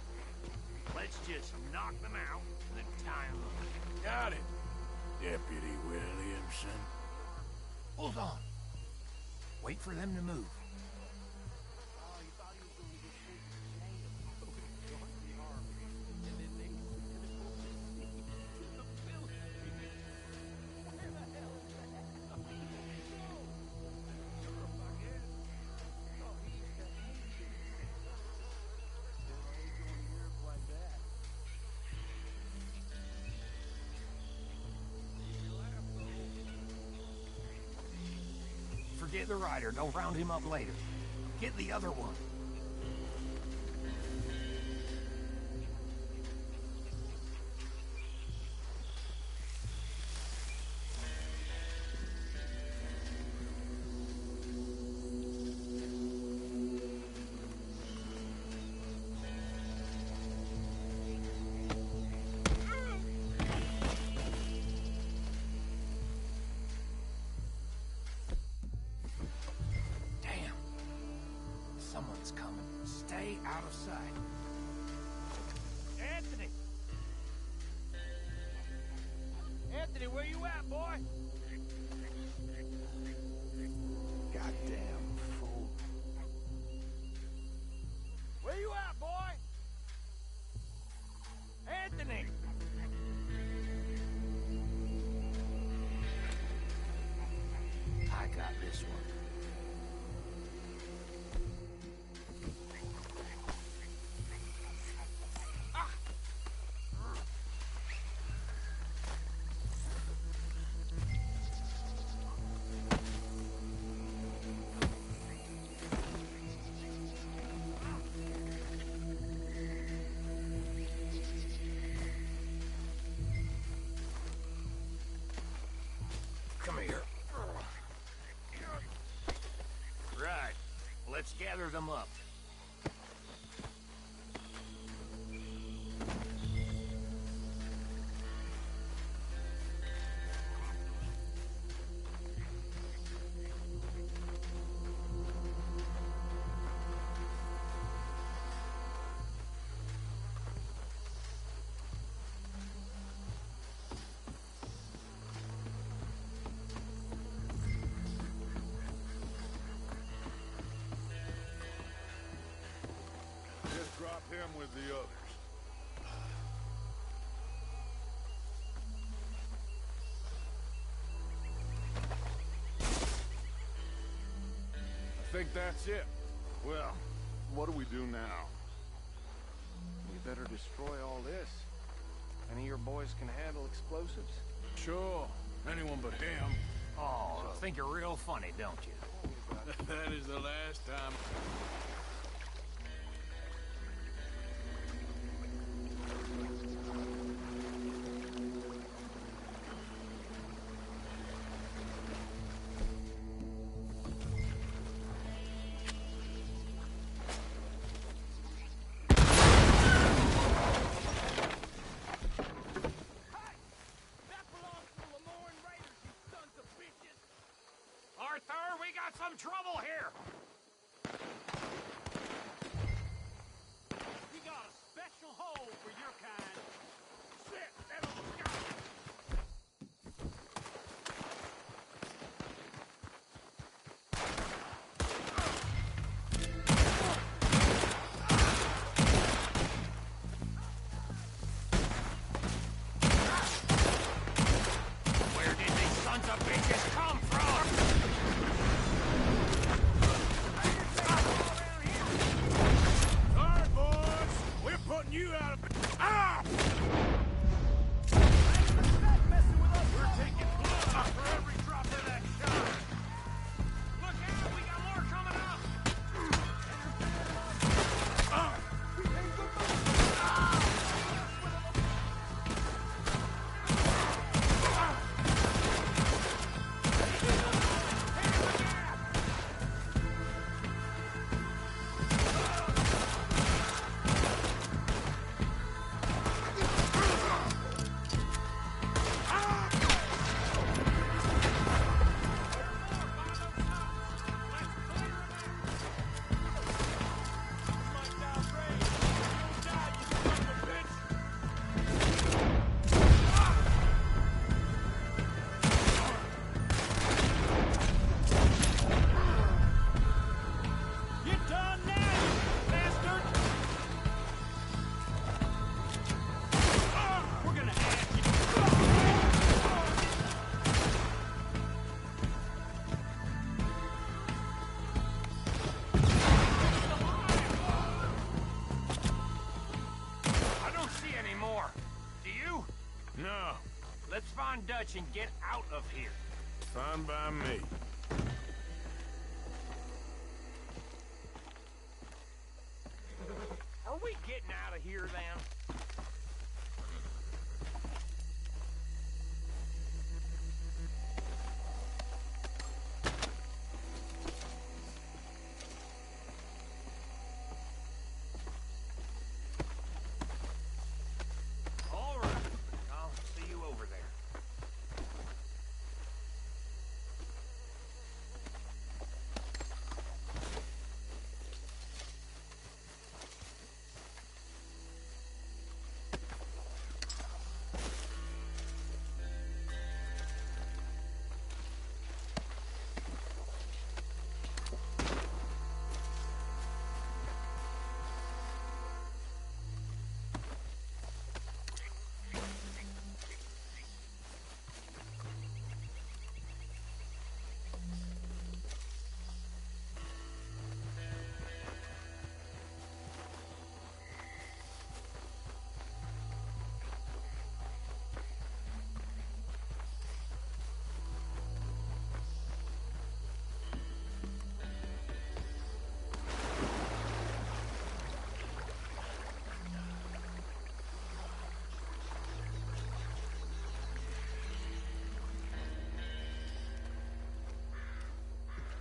Let's just knock them out and then tie them up. Got it, Deputy Williamson. Hold on. Wait for them to move. Forget the rider. Don't round him up later. Get the other one. Someone's coming. Stay out of sight. Anthony! Anthony, where you at, boy? Goddamn fool. Where you at, boy? Anthony! I got this one. Come here. Right. Let's gather them up. Just drop him with the others. I think that's it. Well, what do we do now? We better destroy all this. Any of your boys can handle explosives? Sure. Anyone but him. Oh, I think you're real funny, don't you? That is the last time. Arthur, we got some trouble here! We got a special hole for your kind. Shit, that almost got me. Where did these sons of bitches come from? Alright, boys. We're putting you out of... Ah! We're taking blood for every drop of that shot. Look out, we got more coming up. You done now, you bastard! We're gonna have you. I don't see any more. Do you? No. Let's find Dutch and get out of here. Fine by me. Are we getting out of here then? All right. I'll see you over there.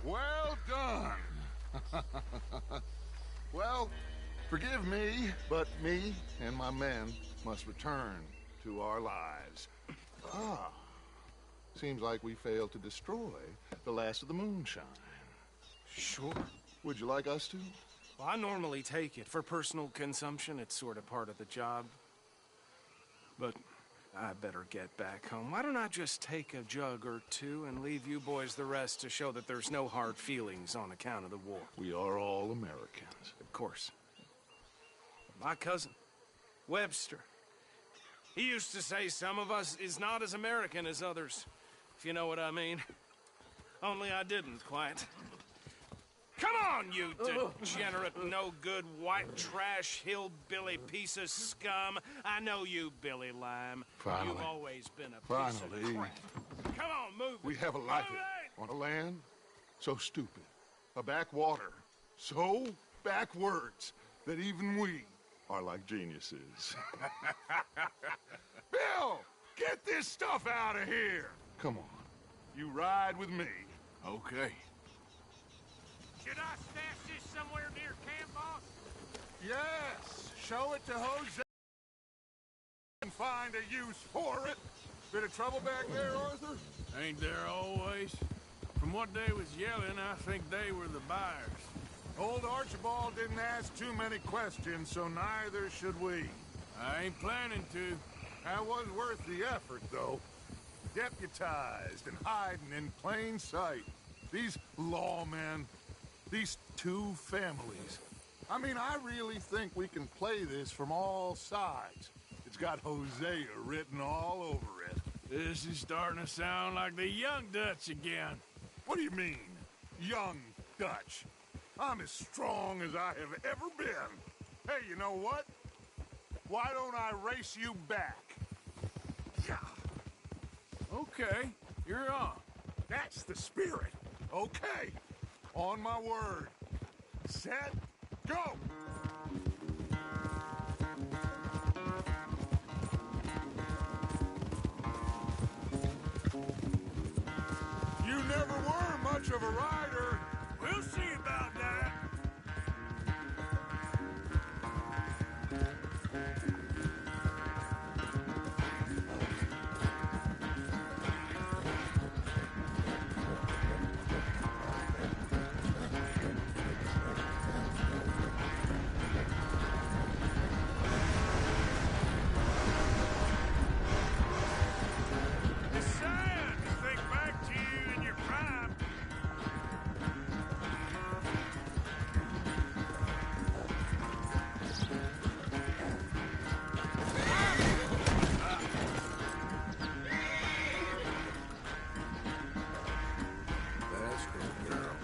Well done. Well, forgive me, but me and my men must return to our lives. Ah, seems like we failed to destroy the last of the moonshine. Sure. Would you like us to? Well, I normally take it. For personal consumption, it's sort of part of the job. But I better get back home. Why don't I just take a jug or two and leave you boys the rest to show that there's no hard feelings on account of the war? We are all Americans. Of course. My cousin, Webster, he used to say some of us is not as American as others, if you know what I mean. Only I didn't, quite. Come on, you degenerate, no-good, white trash, hillbilly piece of scum. I know you, Billy Lime. Finally. You've always been a piece of Finally. crap. Come on, move it. We have a life Move it! on a land so stupid, a backwater so backwards that even we are like geniuses. Bill, get this stuff out of here. Come on, you ride with me. Okay. Should I stash this somewhere near camp, boss? Yes, show it to Jose and find a use for it. Bit of trouble back there, Arthur? Ain't there always? From what they was yelling, I think they were the buyers. Old Archibald didn't ask too many questions, so neither should we. I ain't planning to. That was worth the effort, though. Deputized and hiding in plain sight. These lawmen, these two families. I mean, I really think we can play this from all sides. It's got Hosea written all over it. This is starting to sound like the Young Dutch again. What do you mean, young Dutch? I'm as strong as I have ever been. Hey, you know what? Why don't I race you back? Yeah. Okay, you're on. That's the spirit. Okay. On my word. Set, go! You never were much of a rider. We'll see about that. It's sad to think back to you in your prime. That's good, girl.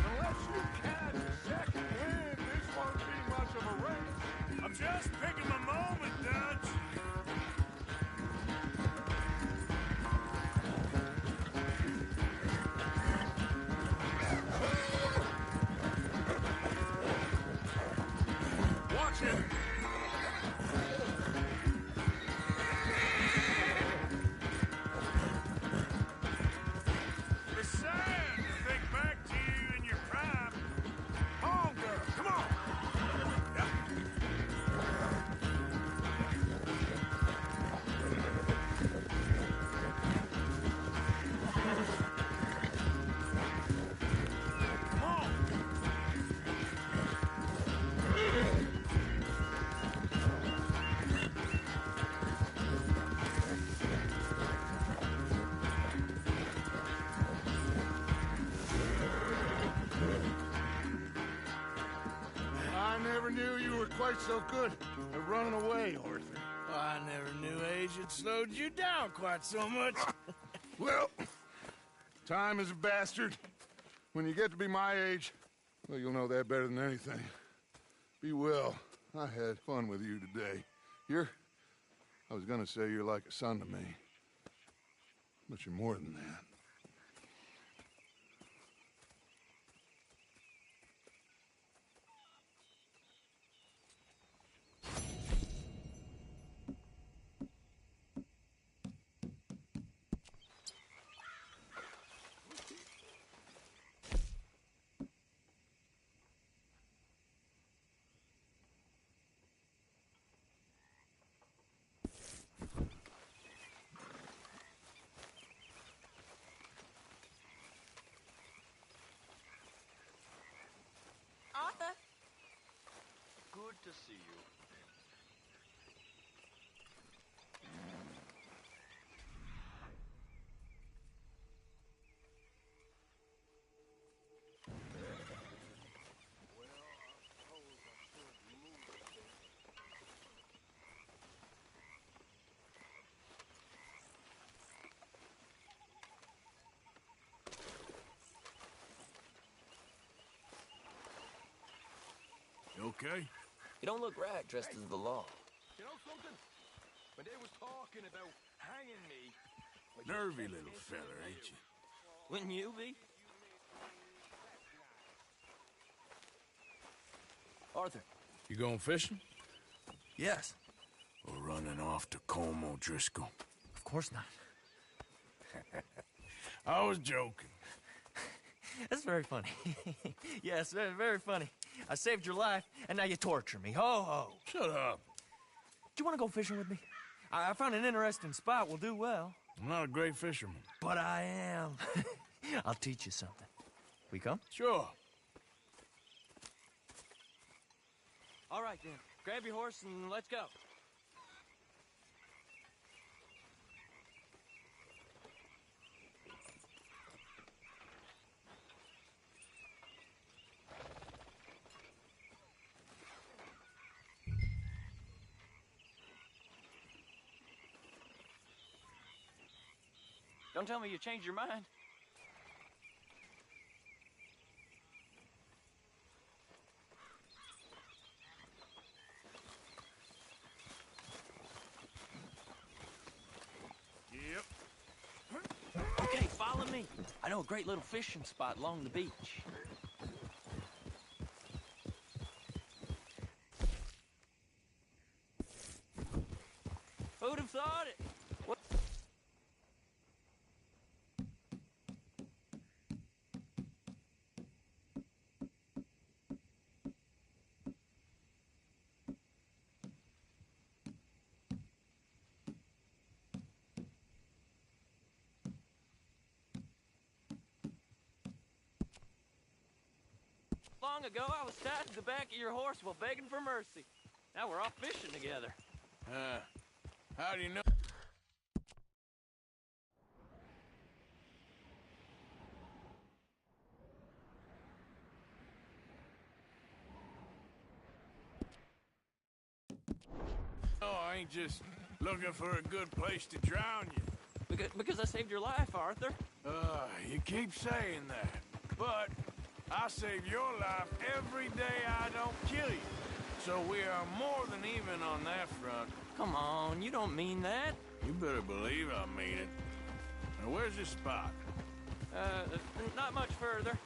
Unless you catch a second wind, this won't be much of a race. I'm just picking my moment, Dutch. Watch it! It's sad to think back to you in your prime. Home, girl, come on. Come on. I never knew you were quite so good at running away, Arthur. I never knew age had slowed you down quite so much. Well, time is a bastard. When you get to be my age, well, you'll know that better than anything. Be well. I had fun with you today. I was gonna say you're like a son to me. But you're more than that. Arthur? Good to see you. okay? You don't look right dressed as the law. You know something? When they was talking about hanging me... Nervy little feller, ain't you? Wouldn't you be? Arthur. You going fishing? Yes. Or running off to Colm O'Driscoll? Of course not. I was joking. That's very funny. Yes, very, very funny. I saved your life, and now you torture me. Ho, ho. Shut up. Do you want to go fishing with me? I found an interesting spot. We'll do well. I'm not a great fisherman. But I am. I'll teach you something. We come? Sure. All right, then. Grab your horse and let's go. Don't tell me you changed your mind. Yep. Okay, follow me. I know a great little fishing spot along the beach. Who'd have thought it? What? Long ago, I was tied to the back of your horse while begging for mercy. Now we're off fishing together. How do you know? No, I ain't just looking for a good place to drown you. Because I saved your life, Arthur. You keep saying that. But I save your life every day I don't kill you. So we are more than even on that front. Come on, you don't mean that. You better believe I mean it. Now, where's this spot? Not much further.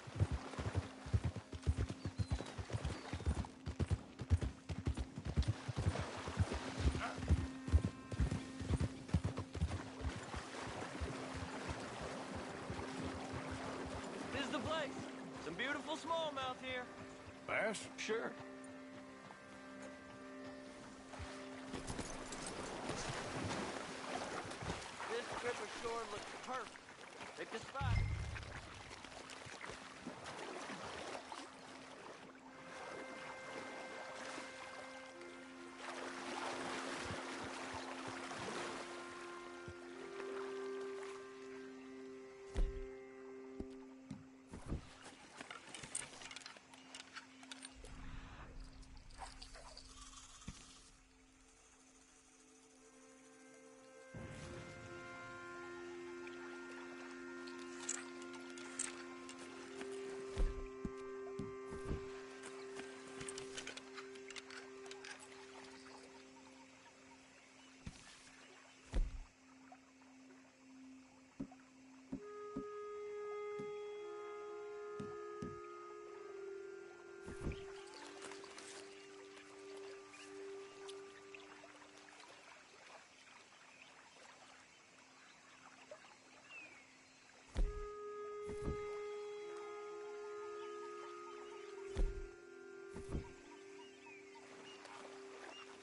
This is the place. Some beautiful smallmouth here. Bass? Sure. This strip of shore looks perfect. Pick a spot.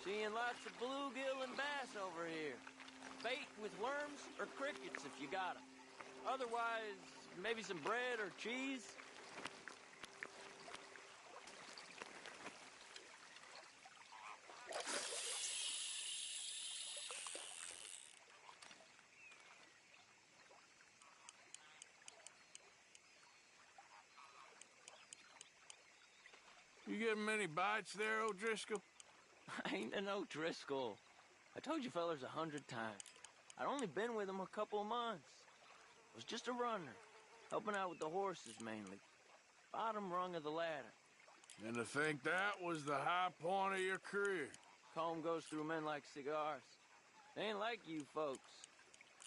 Seeing lots of bluegill and bass over here. Bait with worms or crickets if you got 'em. Otherwise, maybe some bread or cheese. You getting many bites there, O'Driscoll? I ain't an O'Driscoll. I told you fellers 100 times. I'd only been with him a couple of months. I was just a runner, helping out with the horses mainly. Bottom rung of the ladder. And to think that was the high point of your career. Comb goes through men like cigars. They ain't like you folks.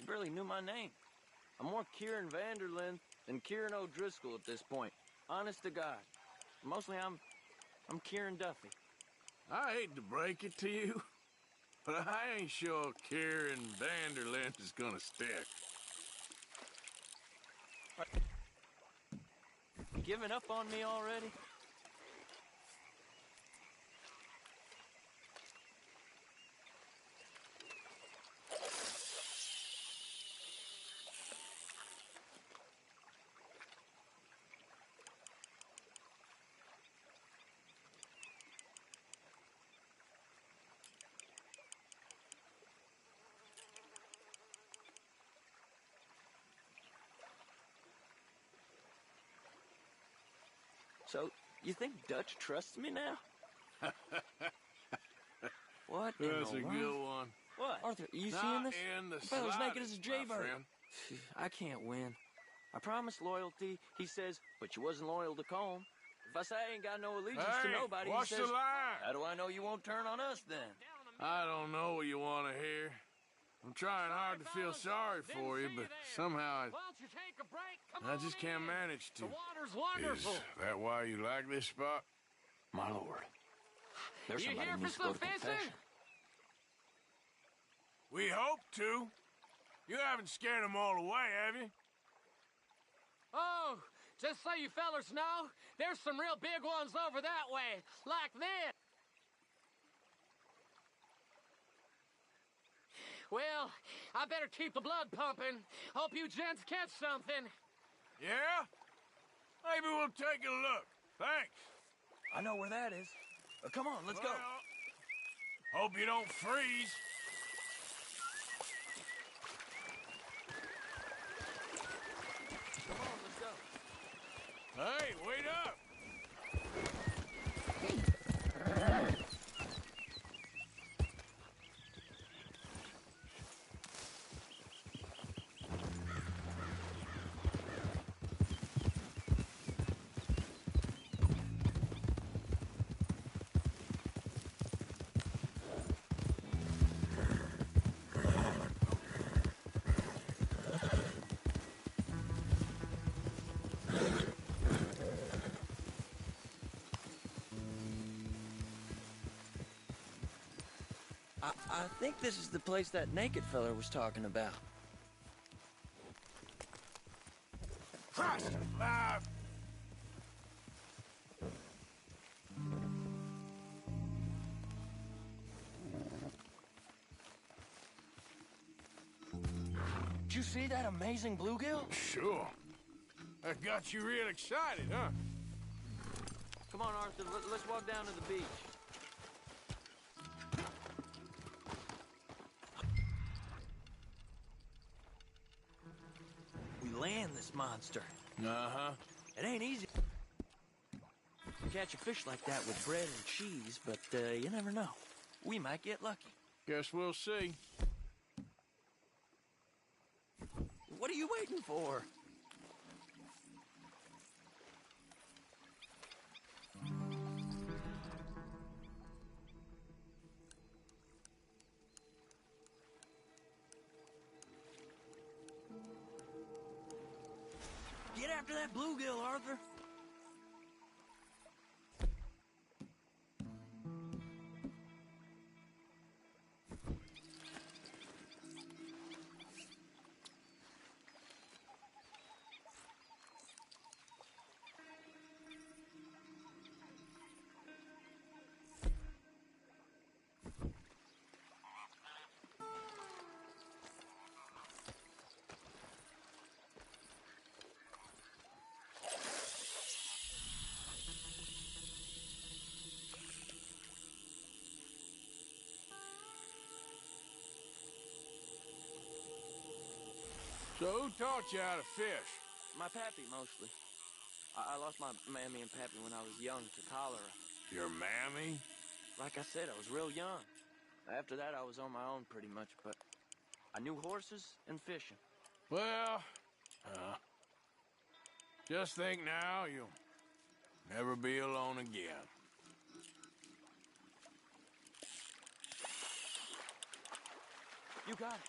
You barely knew my name. I'm more Kieran Vanderlyn than Kieran O'Driscoll at this point. Honest to God. Mostly I'm Kieran Duffy. I hate to break it to you, but I ain't sure Kieran Vanderlyn is gonna stick. You giving up on me already? So, you think Dutch trusts me now? What in That's the a world? good one. What? Arthur, you Not seeing this? in the The fella's naked as a slightest, my jaybird. friend. I can't win. I promised loyalty. He says, but you wasn't loyal to Combe. If I say I ain't got no allegiance to Hey, nobody, what's he the says, line? how do I know you won't turn on us then? I don't know what you want to hear. I'm trying hard to feel sorry for you, but somehow Why don't you take a break? Come I on just can't in. manage to. The water's wonderful. Is that why you like this spot? My lord. There's You somebody here who for needs to go some to fishing? confession. We hope to. You haven't scared them all away, have you? Oh, just so you fellers know, there's some real big ones over that way, like this. Well, I better keep the blood pumping. Hope you gents catch something. Yeah? Maybe we'll take a look. Thanks. I know where that is. Come on, let's go. Hope you don't freeze. Come on, let's go. Hey, wait up! I think this is the place that naked feller was talking about. Christ alive! Did you see that amazing bluegill? Sure. That got you real excited, huh? Come on, Arthur, let's walk down to the beach. We land this monster. Uh-huh. It ain't easy to catch a fish like that with bread and cheese, but you never know. We might get lucky. Guess we'll see. What are you waiting for? Get after that bluegill, Arthur. So who taught you how to fish? My pappy, mostly. I lost my mammy and pappy when I was young to cholera. Your mammy? Like I said, I was real young. After that, I was on my own pretty much, but I knew horses and fishing. Well, just think now, you'll Never be alone again. You got it.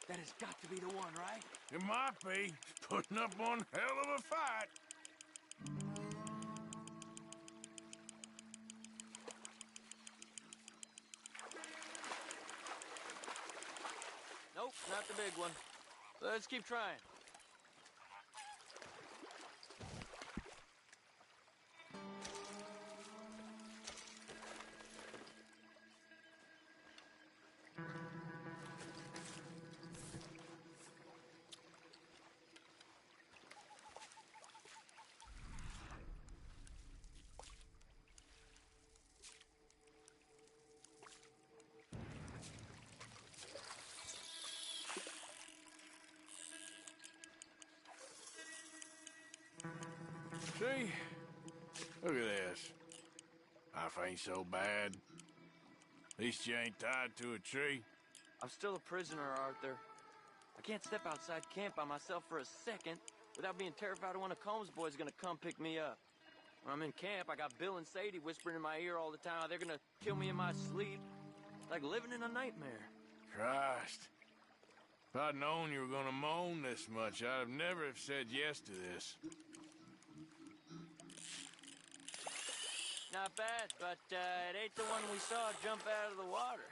That has got to be the one, right? It might be. Putting up one hell of a fight. Nope, not the big one. Let's keep trying. See? Look at this. Life ain't so bad. At least you ain't tied to a tree. I'm still a prisoner, Arthur. I can't step outside camp by myself for a second without being terrified one of Combs' boys gonna come pick me up. When I'm in camp, I got Bill and Sadie whispering in my ear all the time how they're gonna kill me in my sleep. Like living in a nightmare. Christ. If I'd known you were gonna moan this much, I'd have never have said yes to this. Not bad, but it ain't the one we saw jump out of the water.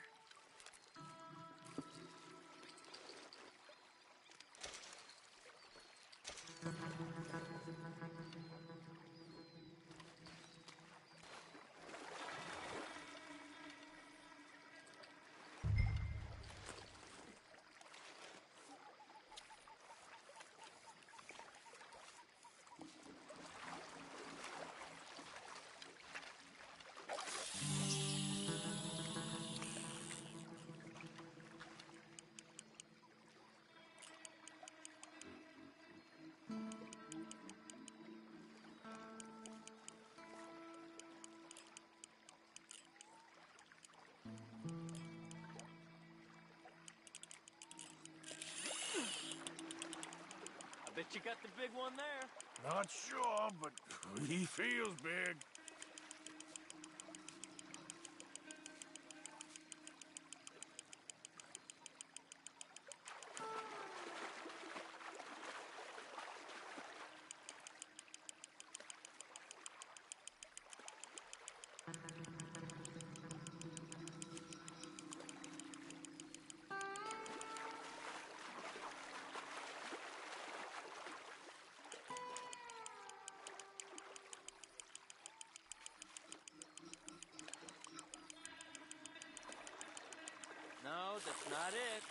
I bet you got the big one there. Not sure, but he feels big. No, that's not it.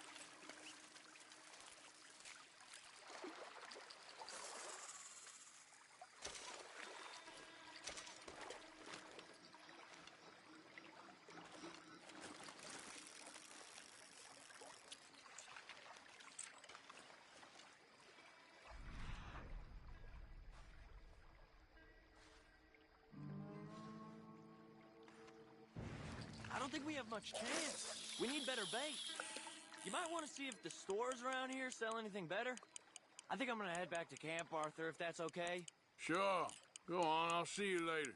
I don't think we have much chance. We need better bait. You might want to see if the stores around here sell anything better. I think I'm gonna head back to camp, Arthur, if that's okay. Sure. Go on, I'll see you later.